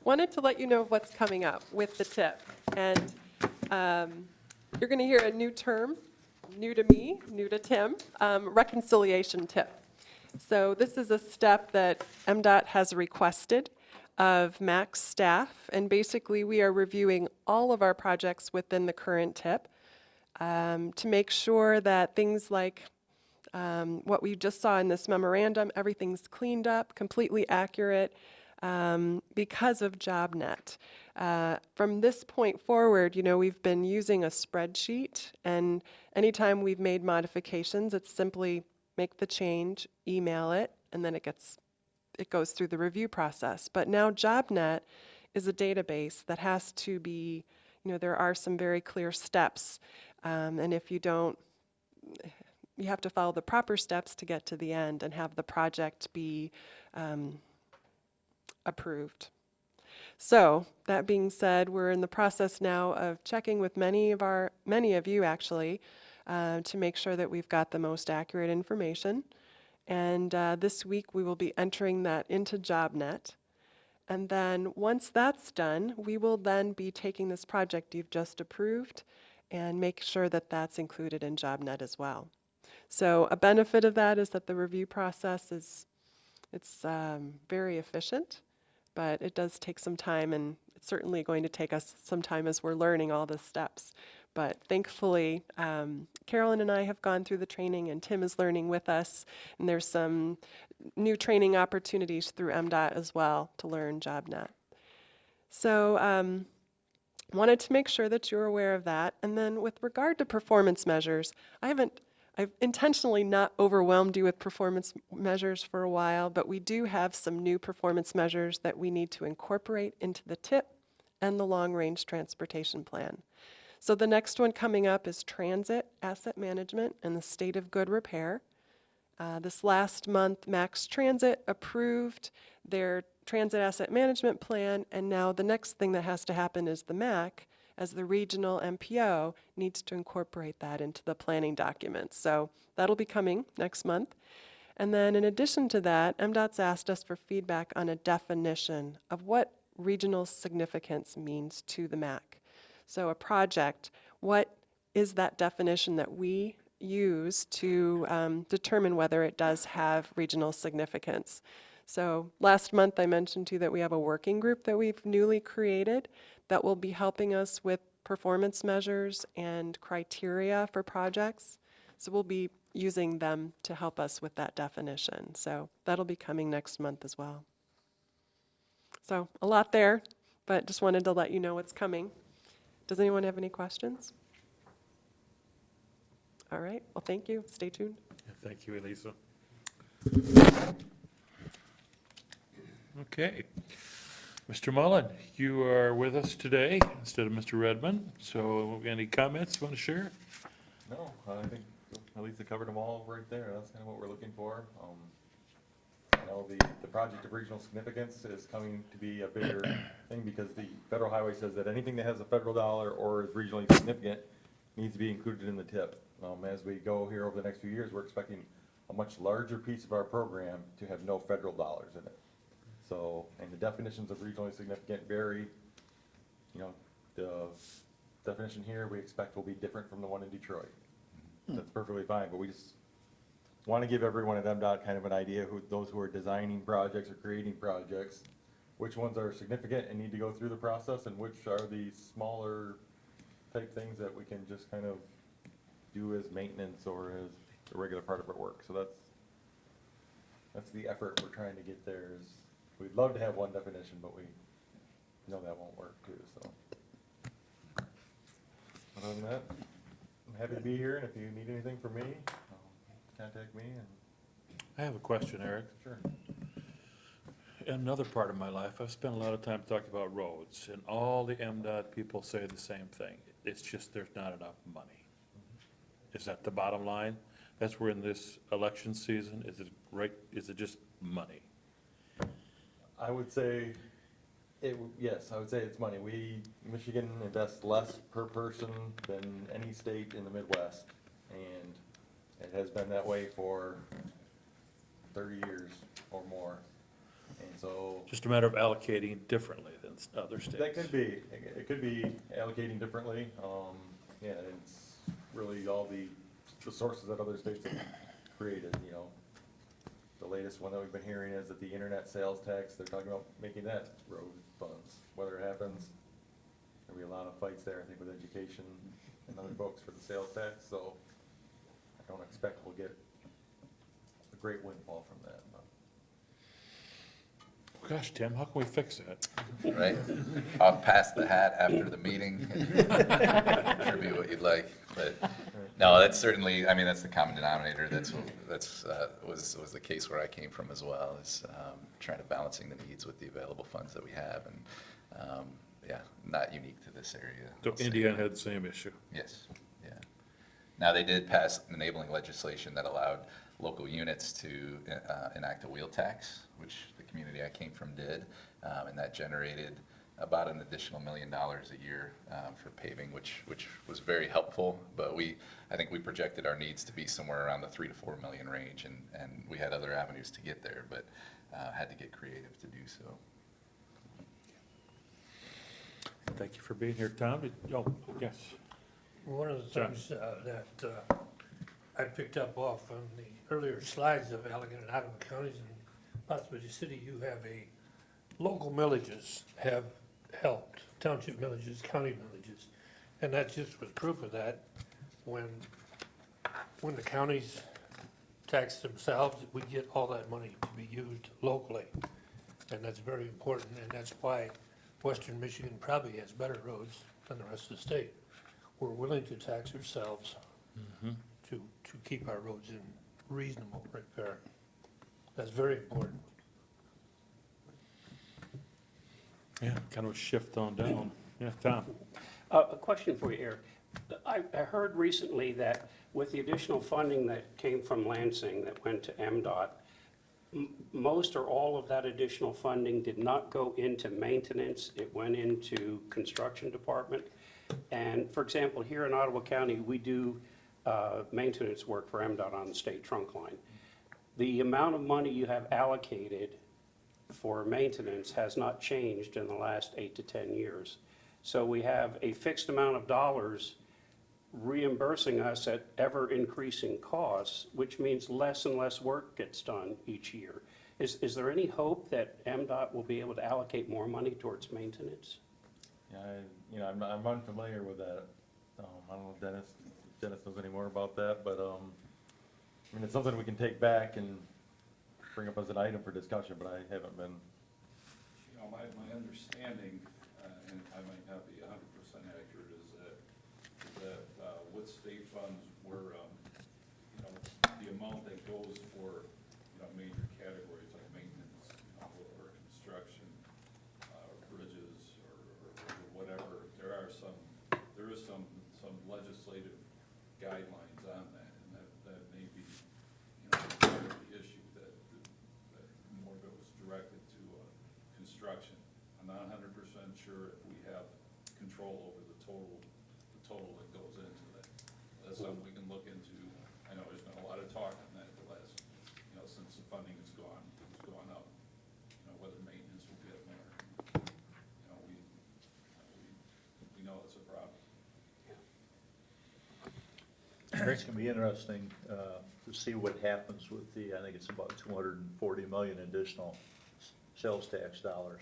Wanted to let you know what's coming up with the tip. And you're going to hear a new term, new to me, new to Tim, reconciliation tip. So this is a step that MDOT has requested of MACC staff, and basically we are reviewing all of our projects within the current tip to make sure that things like what we just saw in this memorandum, everything's cleaned up, completely accurate because of JobNet. From this point forward, we've been using a spreadsheet, and anytime we've made modifications, it's simply make the change, email it, and then it goes through the review process. But now JobNet is a database that has to be, there are some very clear steps, and if you don't, you have to follow the proper steps to get to the end and have the project be approved. So that being said, we're in the process now of checking with many of you actually to make sure that we've got the most accurate information. And this week we will be entering that into JobNet. And then once that's done, we will then be taking this project you've just approved and make sure that that's included in JobNet as well. So a benefit of that is that the review process it's very efficient, but it does take some time, and it's certainly going to take us some time as we're learning all the steps. But thankfully, Carolyn and I have gone through the training, and Tim is learning with us, and there's some new training opportunities through MDOT as well to learn JobNet. So wanted to make sure that you're aware of that. And then with regard to performance measures, I I've intentionally not overwhelmed you with performance measures for a while, but we do have some new performance measures that we need to incorporate into the TIP and the long-range transportation plan. So the next one coming up is transit asset management and the state of good repair. This last month, MACC Transit approved their transit asset management plan, and now the next thing that has to happen is the MACC, as the regional MPO, needs to incorporate that into the planning documents. So that'll be coming next month. And then in addition to that, MDOT's asked us for feedback on a definition of what regional significance means to the MACC. So a project, what is that definition that we use to determine whether it does have regional significance? So last month I mentioned to you that we have a working group that we've newly created that will be helping us with performance measures and criteria for projects. So we'll be using them to help us with that definition. So that'll be coming next month as well. So a lot there, but just wanted to let you know what's coming. Does anyone have any questions? All right, well, thank you. Stay tuned. Thank you, Elisa. Okay. Mr. Mullen, you are with us today instead of Mr. Redmond. So any comments you want to share? No, I think Elisa covered them all right there. That's kind of what we're looking for. I know the project of regional significance is coming to be a bigger thing because the federal highway says that anything that has a federal dollar or is regionally significant needs to be included in the TIP. As we go here over the next few years, we're expecting a much larger piece of our program to have no federal dollars in it. So, and the definitions of regionally significant vary. You know, the definition here we expect will be different from the one in Detroit. That's perfectly fine, but we just want to give everyone at MDOT kind of an idea who those who are designing projects or creating projects, which ones are significant and need to go through the process, and which are the smaller type things that we can just kind of do as maintenance or as a regular part of our work. So that's the effort we're trying to get there. Is we'd love to have one definition, but we know that won't work too. So other than that, I'm happy to be here, and if you need anything from me, contact me. And I have a question, Eric. sure. In another part of my life, I've spent a lot of time talking about roads, and all the MDOT people say the same thing. It's just there's not enough money. Is that the bottom line? That's where in this election season, is it right, is it just money? I would say, yes, I would say it's money. Michigan invests less per person than any state in the Midwest, and it has been that way for 30 years or more. And so Just a matter of allocating differently than other states? that could be, it could be allocating differently. Yeah, it's really all the sources that other states have created, you know. The latest one that we've been hearing is that the internet sales tax, they're talking about making that road funds. Whether it happens, there'll be a lot of fights there, I think, with education and other folks for the sales tax, so I don't expect we'll get a great windfall from that. Gosh, Tim, how can we fix that? Right? I'll pass the hat after the meeting, contribute what you'd like, but, no, that's certainly, I mean, that's the common denominator, was the case where I came from as well, is trying to balancing the needs with the available funds that we have, and, yeah, not unique to this area. So I'll say. Indiana had the same issue. Yes, yeah. Now, they did pass enabling legislation that allowed local units to enact a wheel tax, which the community I came from did, and that generated about an additional $1 million a year for paving, which was very helpful. But I think we projected our needs to be somewhere around the 3 to 4 million range, and we had other avenues to get there, but had to get creative to do so. Thank you for being here, Tom. Oh, yes. One of the John. things that I picked up off on the earlier slides of Allegan and Ottawa counties and possibly the city, you have local millages have helped, township millages, county millages. And that just was proof of that. When the counties tax themselves, we get all that money to be used locally. And that's very important, and that's why Western Michigan probably has better roads than the rest of the state. We're willing to tax ourselves to to keep our roads in reasonable repair. That's very important. Yeah, kind of a shift on down. Yeah, Tom? A question for you, Eric. I heard recently that with the additional funding that came from Lansing that went to MDOT, most or all of that additional funding did not go into maintenance, it went into construction department. And for example, here in Ottawa County, we do maintenance work for MDOT on the state trunk line. The amount of money you have allocated for maintenance has not changed in the last 8 to 10 years. So we have a fixed amount of dollars reimbursing us at ever-increasing costs, which means less and less work gets done each year. Is there any hope that MDOT will be able to allocate more money towards maintenance? Yeah, I'm unfamiliar with that. I don't know if Dennis knows any more about that, but, I mean, it's something we can take back and bring up as an item for discussion, but I haven't been. You know, my understanding, and I might not be 100% accurate, is that with state funds, we're, you know, the amount that goes for, you know, major categories like maintenance, you know, or construction, bridges, or whatever, there is some legislative guidelines on that, and that may be, you know, part of the issue, that more of it was directed to construction. I'm not 100% sure if we have control over the total that goes into that. That's something we can look into. I know there's been a lot of talk on that the last, you know, since the funding has gone up, you know, whether maintenance will get more. You know, we know it's a problem. It's gonna be interesting, to see what happens with the, I think it's about 240 million additional sales tax dollars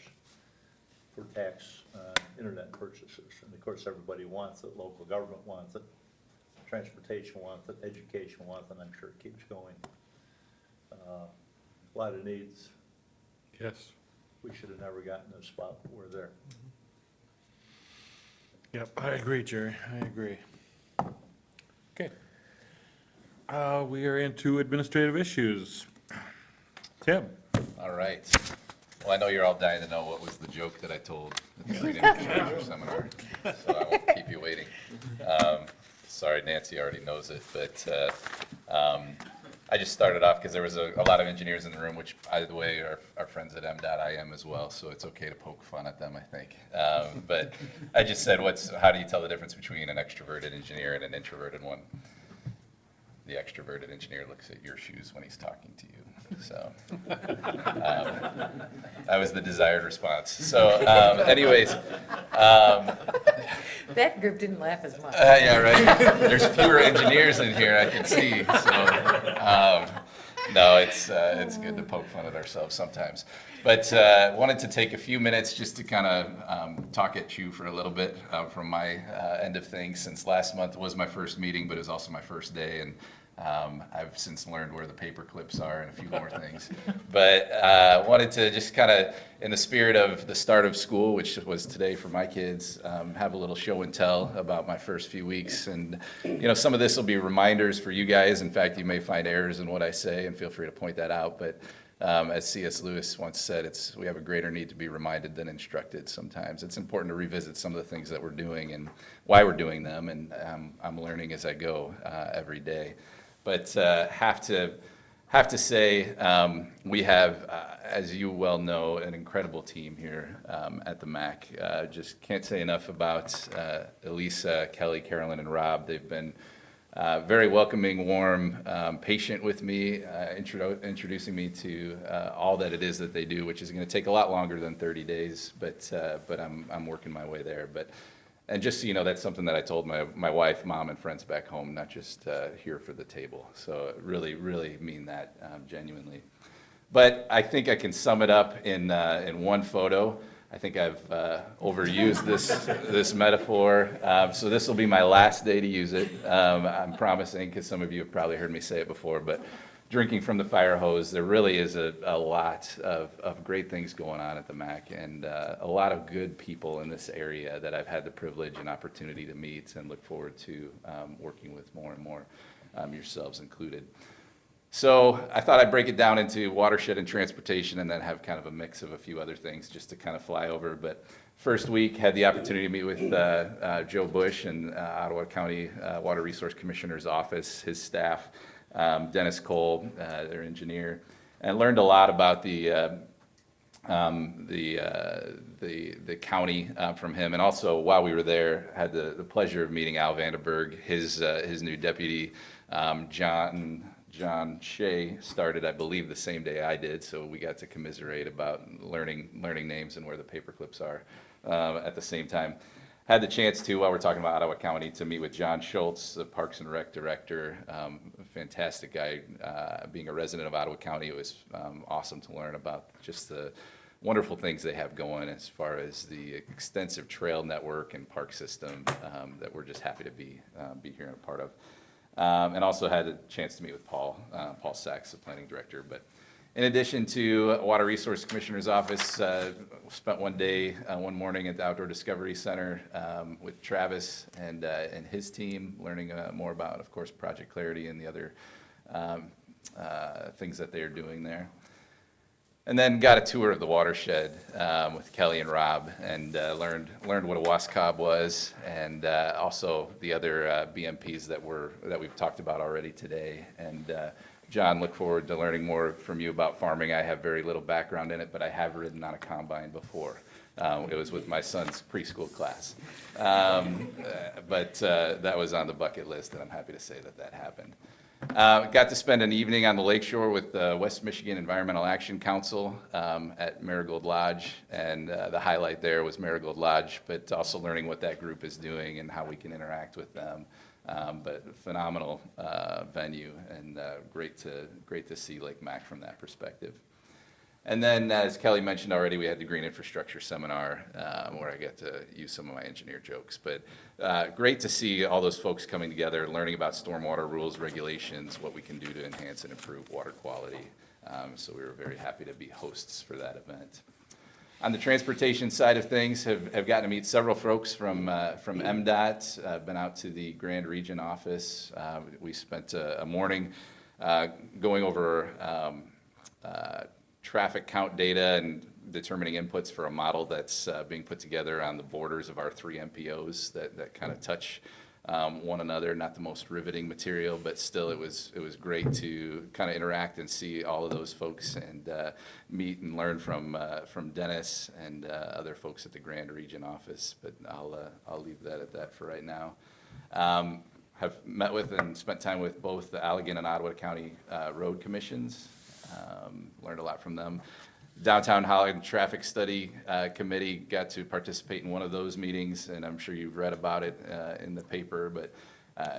for tax, internet purchases. And of course, everybody wants it, local government wants it, transportation wants it, education wants it, and I'm sure it keeps going. A lot of needs. Yes. We should have never gotten to the spot we're there. Yep, I agree, Jerry, I agree. Okay. We are into administrative issues. Tim? All right. Well, I know you're all dying to know what was the joke that I told at the Freedom Infrastructure Seminar, so I won't keep you waiting. Sorry, Nancy already knows it, but I just started off because there was a lot of engineers in the room, which, by the way, are friends at MDOT. I am as well, so it's okay to poke fun at them, I think. But I just said, how do you tell the difference between an extroverted engineer and an introverted one? The extroverted engineer looks at your shoes when he's talking to you. So that was the desired response. So anyways. That group didn't laugh as much. Yeah, right. There's fewer engineers in here, I can see. So no, it's good to poke fun at ourselves sometimes. But wanted to take a few minutes just to kind of talk at you for a little bit from my end of things, since last month was my first meeting, but it was also my first day, and I've since learned where the paper clips are and a few more things. But wanted to just kind of, in the spirit of the start of school, which was today for my kids, have a little show and tell about my first few weeks. And, you know, some of this will be reminders for you guys. In fact, you may find errors in what I say, and feel free to point that out. But as C.S. Lewis once said, we have a greater need to be reminded than instructed sometimes. It's important to revisit some of the things that we're doing and why we're doing them, and I'm learning as I go every day. But have to say, we have, as you well know, an incredible team here at the MACC. Just can't say enough about Elisa, Kelly, Carolyn, and Rob. They've been very welcoming, warm, patient with me, introducing me to all that it is that they do, which is going to take a lot longer than 30 days, but I'm working my way there. And just so you know, that's something that I told my wife, mom, and friends back home, not just here for the table. So really, really mean that genuinely. But I think I can sum it up in one photo. I think I've overused this metaphor, so this will be my last day to use it. I'm promising, because some of you have probably heard me say it before, but drinking from the fire hose, there really is a lot of great things going on at the MACC, and a lot of good people in this area that I've had the privilege and opportunity to meet and look forward to working with more and more. yourselves included. So I thought I'd break it down into watershed and transportation and then have kind of a mix of a few other things just to kind of fly over. But first week, had the opportunity to meet with Joe Bush and Ottawa County Water Resource Commissioner's office, his staff, Dennis Cole, their engineer, and learned a lot about the county from him. And also, while we were there, had the pleasure of meeting Al Vandenberg, his new deputy, John Shea, started, I believe, the same day I did, so we got to commiserate about learning names and where the paper clips are at the same time. Had the chance to, while we're talking about Ottawa County, to meet with John Schultz, the Parks and Rec Director, a fantastic guy. Being a resident of Ottawa County, it was awesome to learn about just the wonderful things they have going as far as the extensive trail network and park system that we're just happy to be here and a part of. And also had a chance to meet with Paul Sachs, the planning director. But in addition to Water Resource Commissioner's office, spent one morning at the Outdoor Discovery Center with Travis and his team, learning more about, of course, Project Clarity and the other things that they're doing there. And then got a tour of the watershed with Kelly and Rob, and learned what a WASCOB was, and also the other BMPs that we've talked about already today. And John, look forward to learning more from you about farming. I have very little background in it, but I have ridden on a combine before. It was with my son's preschool class. But that was on the bucket list, and I'm happy to say that happened. Got to spend an evening on the lakeshore with the West Michigan Environmental Action Council at Marigold Lodge, and the highlight there was Marigold Lodge, but also learning what that group is doing and how we can interact with them. But phenomenal venue, and great to see Lake MACC from that perspective. And then, as Kelly mentioned already, we had the Green Infrastructure Seminar where I got to use some of my engineer jokes. But great to see all those folks coming together, learning about stormwater rules, regulations, what we can do to enhance and improve water quality. So we were very happy to be hosts for that event. On the transportation side of things, have gotten to meet several folks from MDOT. Been out to the Grand Region office. We spent a morning going over traffic count data and determining inputs for a model that's being put together on the borders of our 3 MPOs that kind of touch one another. Not the most riveting material, but still it was great to kind of interact and see all of those folks and meet and learn from Dennis and other folks at the Grand Region office. But I'll leave that at that for right now. Have met with and spent time with both the Allegan and Ottawa County road commissions. Learned a lot from them. Downtown Holland Traffic Study Committee, got to participate in one of those meetings, and I'm sure you've read about it in the paper, but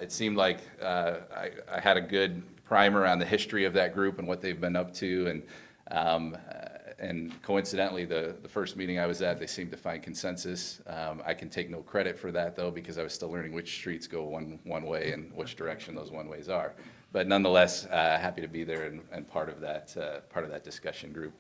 it seemed like I had a good primer on the history of that group and what they've been up to, and coincidentally, the first meeting I was at, they seemed to find consensus. I can take no credit for that, though, because I was still learning which streets go one way and which direction those one ways are. But nonetheless, happy to be there and part of that discussion group.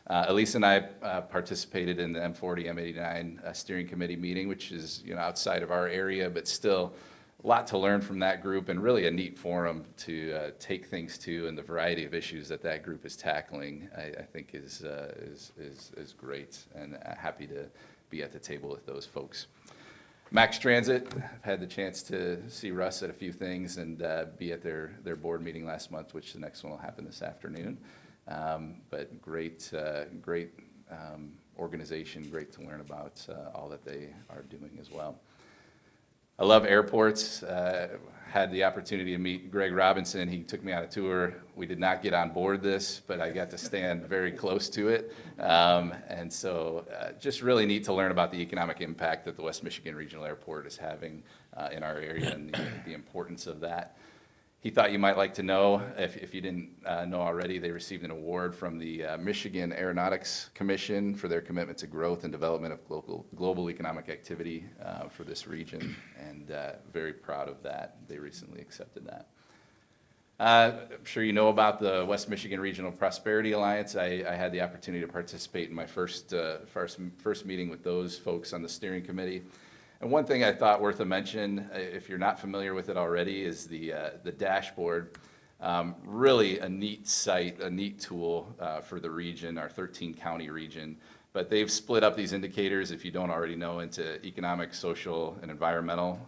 Elise and I participated in the M40, M89 steering committee meeting, which is outside of our area, but still a lot to learn from that group, and really a neat forum to take things to, and the variety of issues that group is tackling, I think is great, and happy to be at the table with those folks. Max Transit, I've had the chance to see Russ at a few things and be at their board meeting last month, which the next one will happen this afternoon. But great organization, great to learn about all that they are doing as well. I love airports. Had the opportunity to meet Greg Robinson. He took me on a tour. We did not get on board this, but I got to stand very close to it. And so just really neat to learn about the economic impact that the West Michigan Regional Airport is having in our area, and the importance of that. He thought you might like to know, if you didn't know already, they received an award from the Michigan Aeronautics Commission for their commitment to growth and development of global economic activity for this region, and very proud of that. They recently accepted that. I'm sure you know about the West Michigan Regional Prosperity Alliance. I had the opportunity to participate in my first meeting with those folks on the steering committee. And one thing I thought worth a mention, if you're not familiar with it already, is the dashboard. Really a neat site, a neat tool for the region, our 13-county region. But they've split up these indicators, if you don't already know, into economic, social, and environmental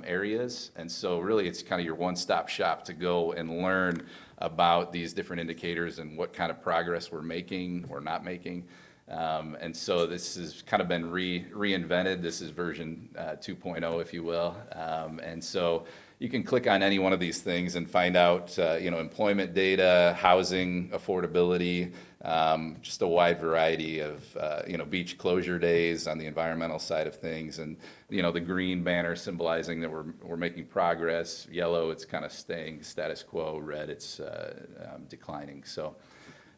areas. And so really it's kind of your one-stop shop to go and learn about these different indicators and what kind of progress we're making or not making. And so this has kind of been reinvented. This is version 2.0, if you will. And so you can click on any one of these things and find out, employment data, housing, affordability, just a wide variety of, beach closure days on the environmental side of things. And, the green banner symbolizing that we're making progress. Yellow, it's kind of staying status quo. Red, it's declining. So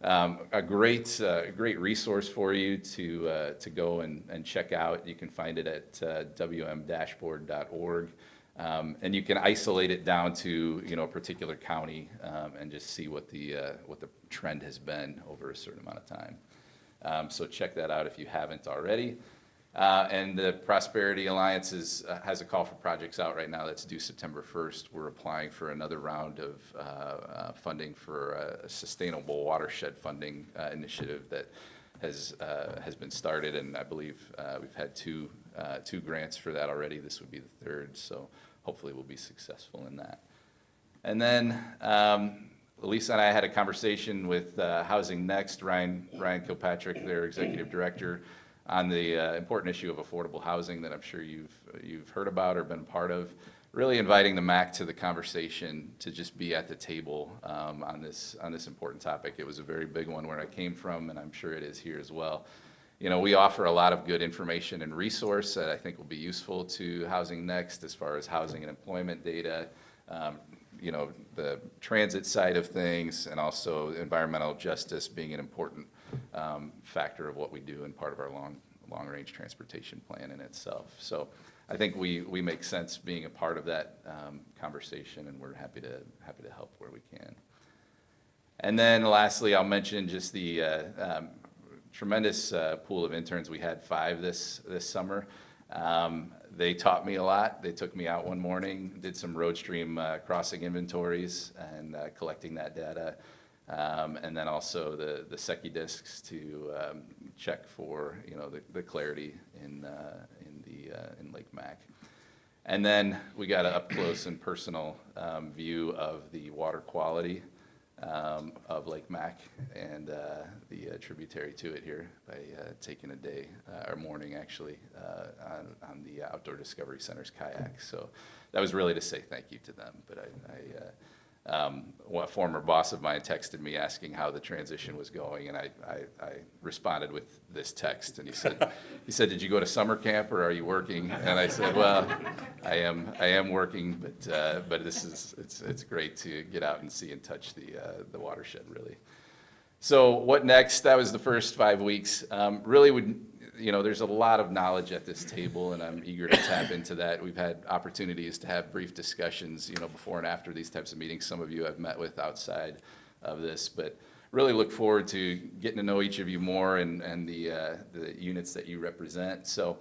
a great resource for you to go and check out. You can find it at wmdashboard.org. And you can isolate it down to a particular county and just see what the trend has been over a certain amount of time. So check that out if you haven't already. And the Prosperity Alliance has a call for projects out right now that's due September 1st. We're applying for another round of funding for a sustainable watershed funding initiative that has been started, and I believe we've had two grants for that already. This would be the third, so hopefully we'll be successful in that. And then Lisa and I had a conversation with Housing Next, Ryan Kilpatrick, their executive director, on the important issue of affordable housing that I'm sure you've heard about or been part of. Really inviting the MACC to the conversation to just be at the table on this important topic. It was a very big one where I came from, and I'm sure it is here as well. We offer a lot of good information and resource that I think will be useful to Housing Next as far as housing and employment data, the transit side of things, and also environmental justice being an important factor of what we do and part of our long-range transportation plan in itself. So I think we make sense being a part of that conversation, and we're happy to help where we can. And then lastly, I'll mention just the tremendous pool of interns. We had 5 this summer. They taught me a lot. They took me out one morning, did some road stream crossing inventories and collecting that data. And then also the SECI discs to check for the clarity in Lake MACC. And then we got an up close and personal view of the water quality of Lake MACC and the tributary to it here by taking a day or morning actually on the Outdoor Discovery Center's kayak. So that was really to say thank you to them. But a former boss of mine texted me asking how the transition was going, and I responded with this text, and he said, "Did you go to summer camp or are you working?" And I said, "Well, I am working, but it's great to get out and see and touch the watershed, really." So what next? That was the first 5 weeks. Really there's a lot of knowledge at this table, and I'm eager to tap into that. We've had opportunities to have brief discussions, before and after these types of meetings. Some of you I've met with outside of this, but really look forward to getting to know each of you more and the units that you represent. So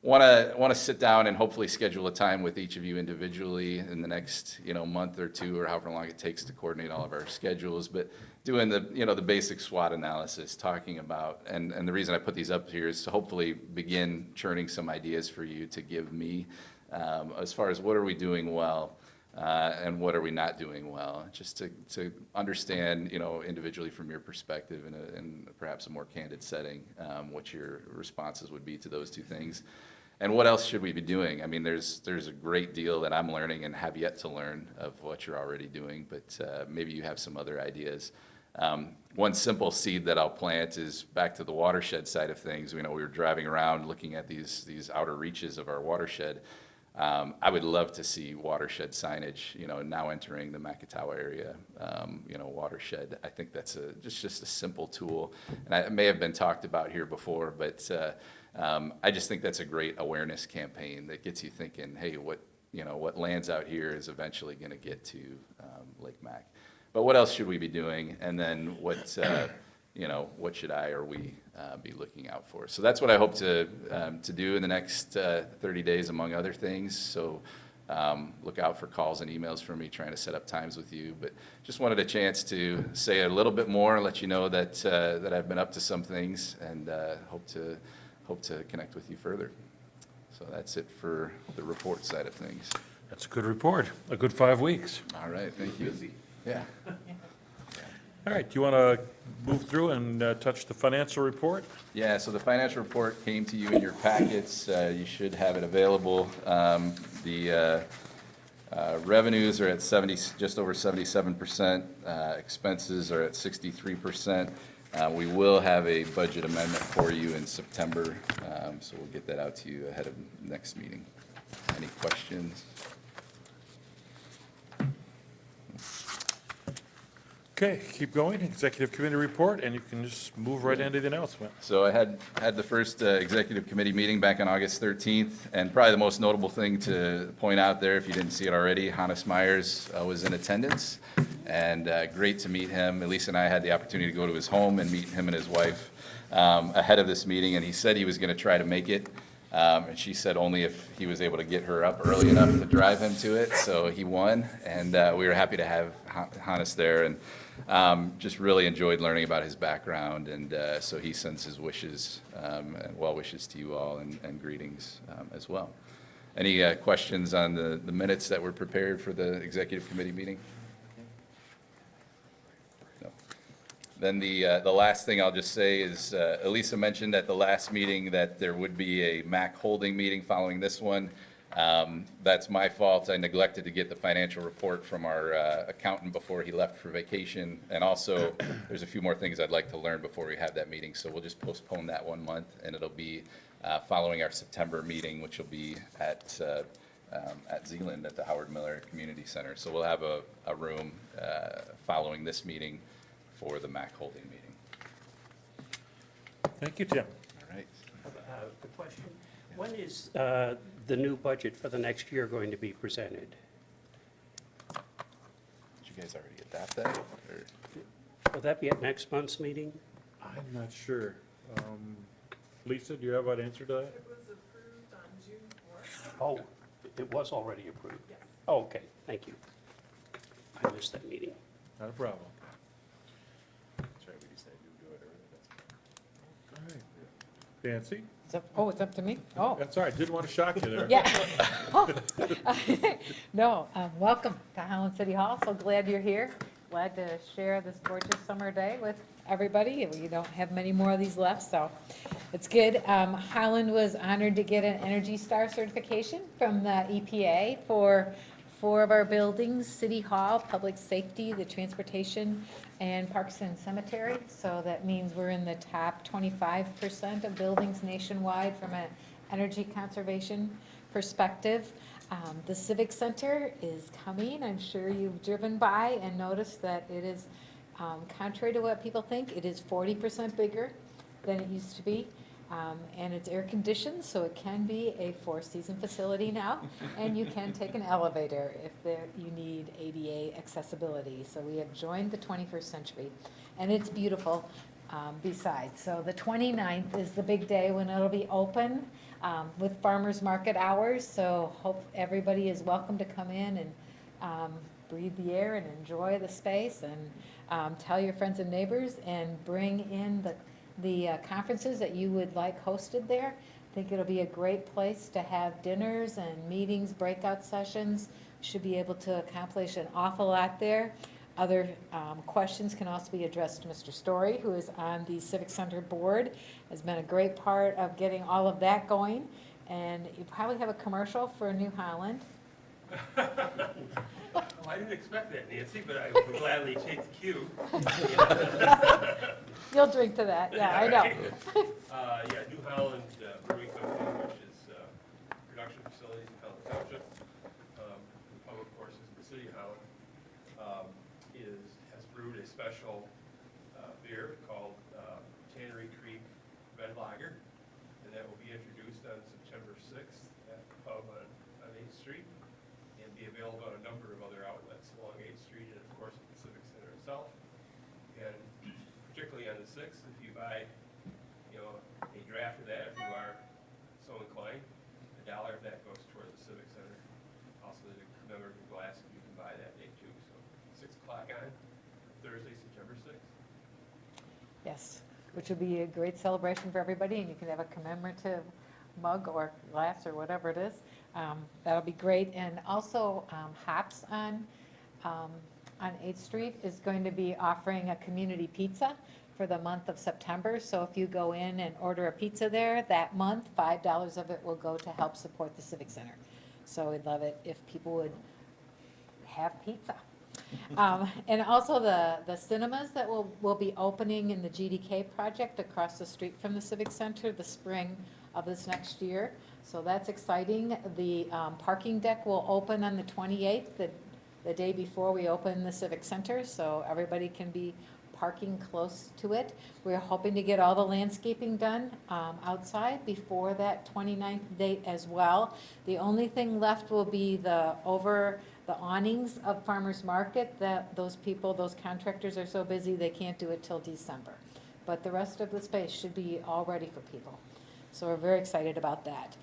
want to sit down and hopefully schedule a time with each of you individually in the next month or two, or however long it takes to coordinate all of our schedules. But doing the basic SWOT analysis, talking about, and the reason I put these up here is to hopefully begin churning some ideas for you to give me as far as what are we doing well and what are we not doing well, just to understand individually from your perspective in perhaps a more candid setting what your responses would be to those two things. And what else should we be doing? I mean, there's a great deal that I'm learning and have yet to learn of what you're already doing, but maybe you have some other ideas. One simple seed that I'll plant is back to the watershed side of things. We were driving around looking at these outer reaches of our watershed. I would love to see watershed signage, now entering the Macatawa area, watershed. I think that's just a simple tool, and it may have been talked about here before, but I just think that's a great awareness campaign that gets you thinking, hey, what lands out here is eventually going to get to Lake MACC. But what else should we be doing? And then what what should I or we be looking out for. So that's what I hope to do in the next 30 days, among other things. So look out for calls and emails from me trying to set up times with you. But just wanted a chance to say a little bit more, let you know that I've been up to some things, and hope to connect with you further. So that's it for the report side of things. That's a good report, a good 5 weeks. All right, thank you. Yeah. All right, do you want to move through and touch the financial report? Yeah, so the financial report came to you in your packets. You should have it available. The revenues are at just over 77%. Expenses are at 63%. We will have a budget amendment for you in September, so we'll get that out to you ahead of next meeting. Any questions? Okay, keep going, executive committee report, and you can just move right into the announcement. So I had the first executive committee meeting back on August 13th, and probably the most notable thing to point out there, if you didn't see it already, Hannes Myers was in attendance, and great to meet him. Elise and I had the opportunity to go to his home and meet him and his wife ahead of this meeting, and he said he was going to try to make it. And she said only if he was able to get her up early enough to drive him to it, so he won, and we were happy to have Hannes there, and just really enjoyed learning about his background, and so he sends his wishes and well wishes to you all, and greetings as well. Any questions on the minutes that were prepared for the executive committee meeting? No. Then the last thing I'll just say is Elisa mentioned at the last meeting that there would be a MACC holding meeting following this one. That's my fault. I neglected to get the financial report from our accountant before he left for vacation. And also, there's a few more things I'd like to learn before we have that meeting. So we'll just postpone that 1 month, and it'll be following our September meeting, which will be at Zeeland at the Howard Miller Community Center. So we'll have a room following this meeting for the MACC holding meeting. Thank you, Tim. All right. The question, when is the new budget for the next year going to be presented? Did you guys already adopt that? Or? Will that be at next month's meeting? I'm not sure. Lisa, do you have an answer to that? It was approved on June 4th. Oh, it was already approved? Yes. Oh, okay, thank you. I missed that meeting. Not a problem. That's right, we decided to do it early. All right. Nancy? It's up to me? Oh. That's all right, didn't want to shock you there. Yeah. Oh. No, welcome to Highland City Hall. So glad you're here. Glad to share this gorgeous summer day with everybody. We don't have many more of these left, so it's good. Highland was honored to get an Energy Star certification from the EPA for 4 of our buildings: City Hall, Public Safety, the Transportation, and Parks and Cemetery. So that means we're in the top 25% of buildings nationwide from an energy conservation perspective. The Civic Center is coming. I'm sure you've driven by and noticed that it is, contrary to what people think, it is 40% bigger than it used to be. And it's air conditioned, so it can be a 4-season facility now, and you can take an elevator if you need ADA accessibility. So we have joined the 21st century, and it's beautiful besides. So the 29th is the big day when it'll be open with farmers market hours, so hope everybody is welcome to come in and breathe the air and enjoy the space, and tell your friends and neighbors, and bring in the conferences that you would like hosted there. I think it'll be a great place to have dinners and meetings, breakout sessions. Should be able to accomplish an awful lot there. Other questions can also be addressed to Mr. Story, who is on the Civic Center board, has been a great part of getting all of that going. And you probably have a commercial for New Holland. Well, I didn't expect that, Nancy, but I would gladly take the cue. You'll drink to that, yeah, I know. Yeah, New Holland Brewing Company, which is production facilities in Holland Township. The public, of course, is the city of Holland, has brewed a special beer called Tannery Creek Red Lager, and that will be introduced on September 6th at the pub on 8th Street, and be available at a number of other outlets along 8th Street and, of course, at the Civic Center itself. And particularly on the 6th, if you buy, you know, a draft of that, if you are so inclined, $1 of that goes toward the Civic Center. Also, the commemorative glass, you can buy that day too, so 6 o'clock on Thursday, September 6th. Yes, which would be a great celebration for everybody, and you can have a commemorative mug or glass or whatever it is. That'll be great. And also, Hops on 8th Street is going to be offering a community pizza for the month of September. So if you go in and order a pizza there that month, $5 of it will go to help support the Civic Center. So we'd love it if people would have pizza. And also the cinemas that will be opening in the GDK project across the street from the Civic Center the spring of this next year. So that's exciting. The parking deck will open on the 28th, the day before we open the Civic Center, so everybody can be parking close to it. We're hoping to get all the landscaping done outside before that 29th date as well. The only thing left will be the awnings of Farmers Market, that those contractors are so busy they can't do it till December. But the rest of the space should be all ready for people. So we're very excited about that.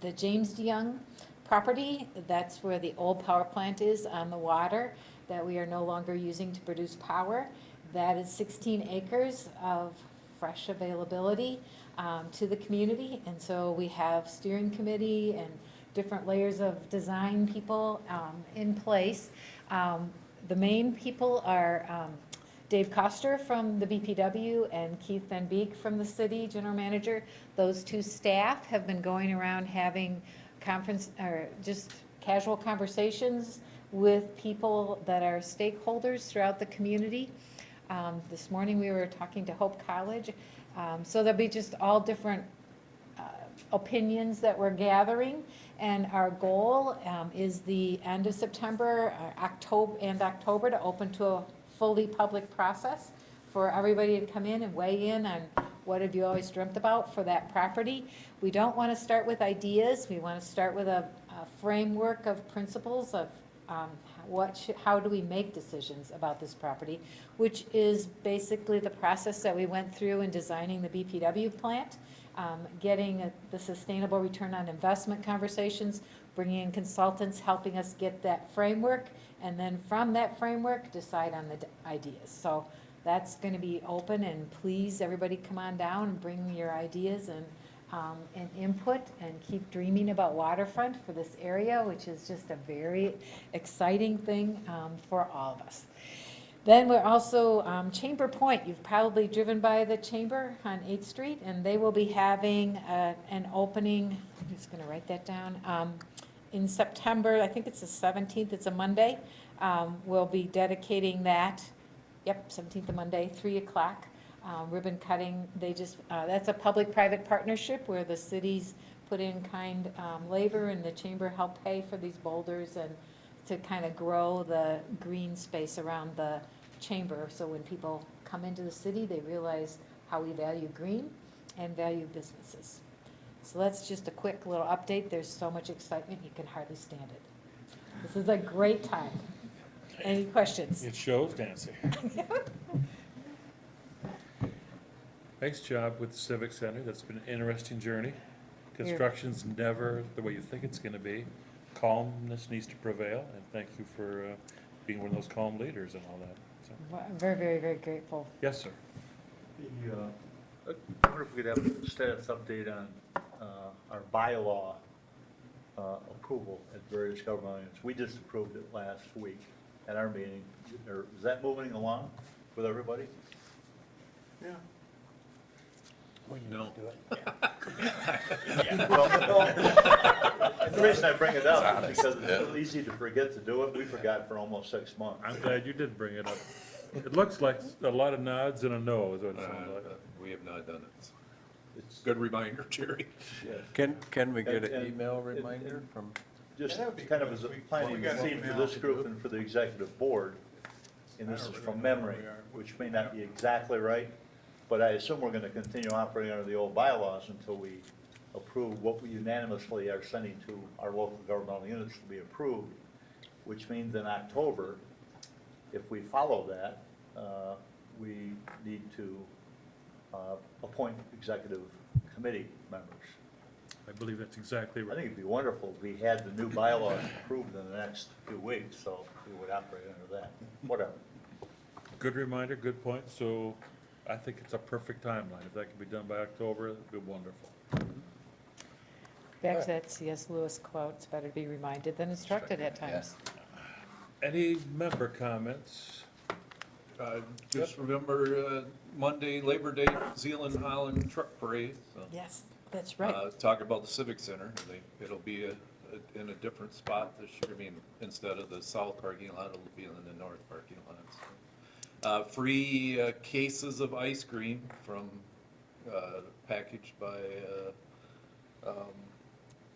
The James DeYoung property, that's where the old power plant is on the water that we are no longer using to produce power. That is 16 acres of fresh availability to the community. And so we have steering committee and different layers of design people in place. The main people are Dave Koster from the BPW and Keith Van Beek from the city, general manager. Those two staff have been going around having just casual conversations with people that are stakeholders throughout the community. This morning we were talking to Hope College. So there'll be just all different opinions that we're gathering. And our goal is the end of September, October to open to a fully public process for everybody to come in and weigh in on what have you always dreamt about for that property. We don't want to start with ideas. We want to start with a framework of principles of how do we make decisions about this property, which is basically the process that we went through in designing the BPW plant, getting the sustainable return on investment conversations, bringing in consultants, helping us get that framework, and then from that framework, decide on the ideas. So that's going to be open, and please, everybody come on down and bring your ideas and input, and keep dreaming about waterfront for this area, which is just a very exciting thing for all of us. Then we're also, Chamber Point, you've probably driven by the Chamber on 8th Street, and they will be having an opening, I'm just going to write that down, in September, I think it's the 17th, it's a Monday. We'll be dedicating that, 17th of Monday, 3 o'clock. Ribbon cutting, that's a public-private partnership where the cities put in kind labor and the chamber helped pay for these boulders and to kind of grow the green space around the chamber. So when people come into the city, they realize how we value green and value businesses. So that's just a quick little update. There's so much excitement, you can hardly stand it. This is a great time. Any questions? It shows, Nancy. Nice job with the Civic Center. That's been an interesting journey. Construction's never the way you think it's going to be. Calmness needs to prevail, and thank you for being one of those calm leaders and all that. So. Well, I'm very, very, very grateful. Yes, sir. I wonder if we could have a status update on our bylaw approval at various government units. We just approved it last week at our meeting. Is that moving along with everybody? Yeah. No. The reason I bring it up is because it's so easy to forget to do it. We forgot for almost 6 months. I'm glad you did bring it up. It looks like a lot of nods and a no is what it sounds like. We have not done it. It's a good reminder, Jerry. Can we get an email reminder from? Just kind of as a planning theme for this group and for the executive board, and this is from memory, which may not be exactly right, but I assume we're going to continue operating under the old bylaws until we approve what we unanimously are sending to our local governmental units to be approved, which means in October, if we follow that, we need to appoint executive committee members. I believe that's exactly I right. think it'd be wonderful if we had the new bylaws approved in the next few weeks, so we would operate under that, whatever. Good reminder, good point. So I think it's a perfect timeline. If that can be done by October, it'd be wonderful. Back to that C.S. Lewis quote, it's better to be reminded than instructed at times. Any member comments? Just remember, Monday, Labor Day, Zealand Holland Truck Parade, so. Yes, that's right. Talking about the Civic Center, it'll be in a different spot this year, I mean, instead of the south parking lot, it'll be in the north parking lot. So. Free cases of ice cream from, packaged by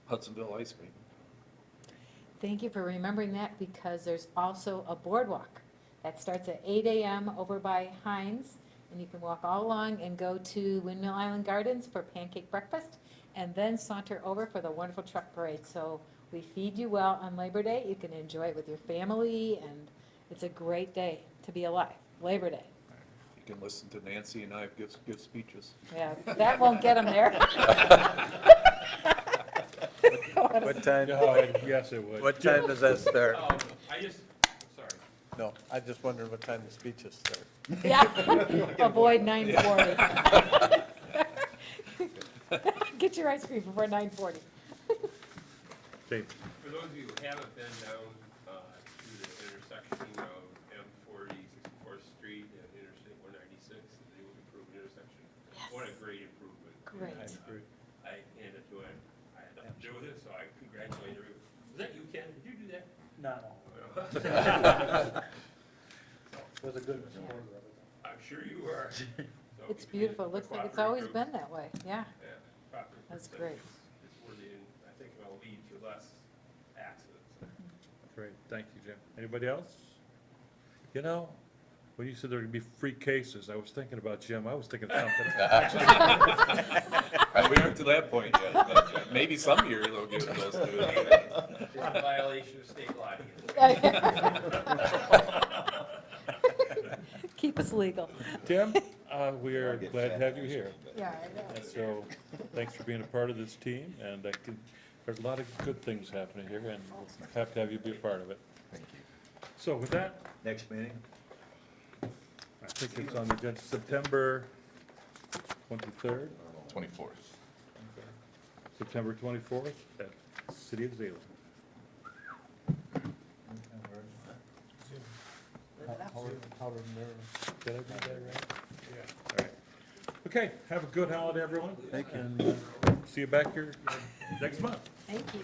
Hudsonville Ice Cream. Thank you for remembering that, because there's also a boardwalk that starts at 8 a.m. over by Heinz, and you can walk all along and go to Windmill Island Gardens for pancake breakfast, and then saunter over for the wonderful truck parade. So we feed you well on Labor Day. You can enjoy it with your family, and it's a great day to be alive, Labor Day. You can listen to Nancy and I give speeches. Yeah, that won't get them there. What time, Yes, it would. what time does that start? Sorry. No, I just wondered what time the speeches start. Yeah, avoid 9:40. Get your ice cream before 9:40. Dave. For those of you who haven't been down to the intersection of M40, 64th Street and Interstate 196, they will improve an intersection. What a great improvement. Great. I handed to him. I had nothing to do with it, so I congratulate everyone. Was that you, Ken? Did you do that? No. Was a good supporter of it. I'm sure you are. So It's beautiful. Looks like it's always been that way. Yeah. Yeah, proper That's consent great. is worthy, and I think it'll lead to less accidents. Great, thank you, Jim. Anybody else? You know, when you said there would be free cases, I was thinking about Jim. I was thinking something. We aren't to that point yet, but maybe some year they'll give those to us. It's a violation of state law. Keep us legal. Tim, we are glad to have you here. Yeah, I know. And so, thanks for being a part of this team, and there's a lot of good things happening here, and we'll have to have you be a part of it. Thank you. So with that, Next meeting? I think it's on the agenda, September 23rd, 24th. September 24th at City of Zeeland. Did I do that right? Yeah. All right. Okay, have a good holiday, everyone. Thank you. And see you back here next month. Thank you.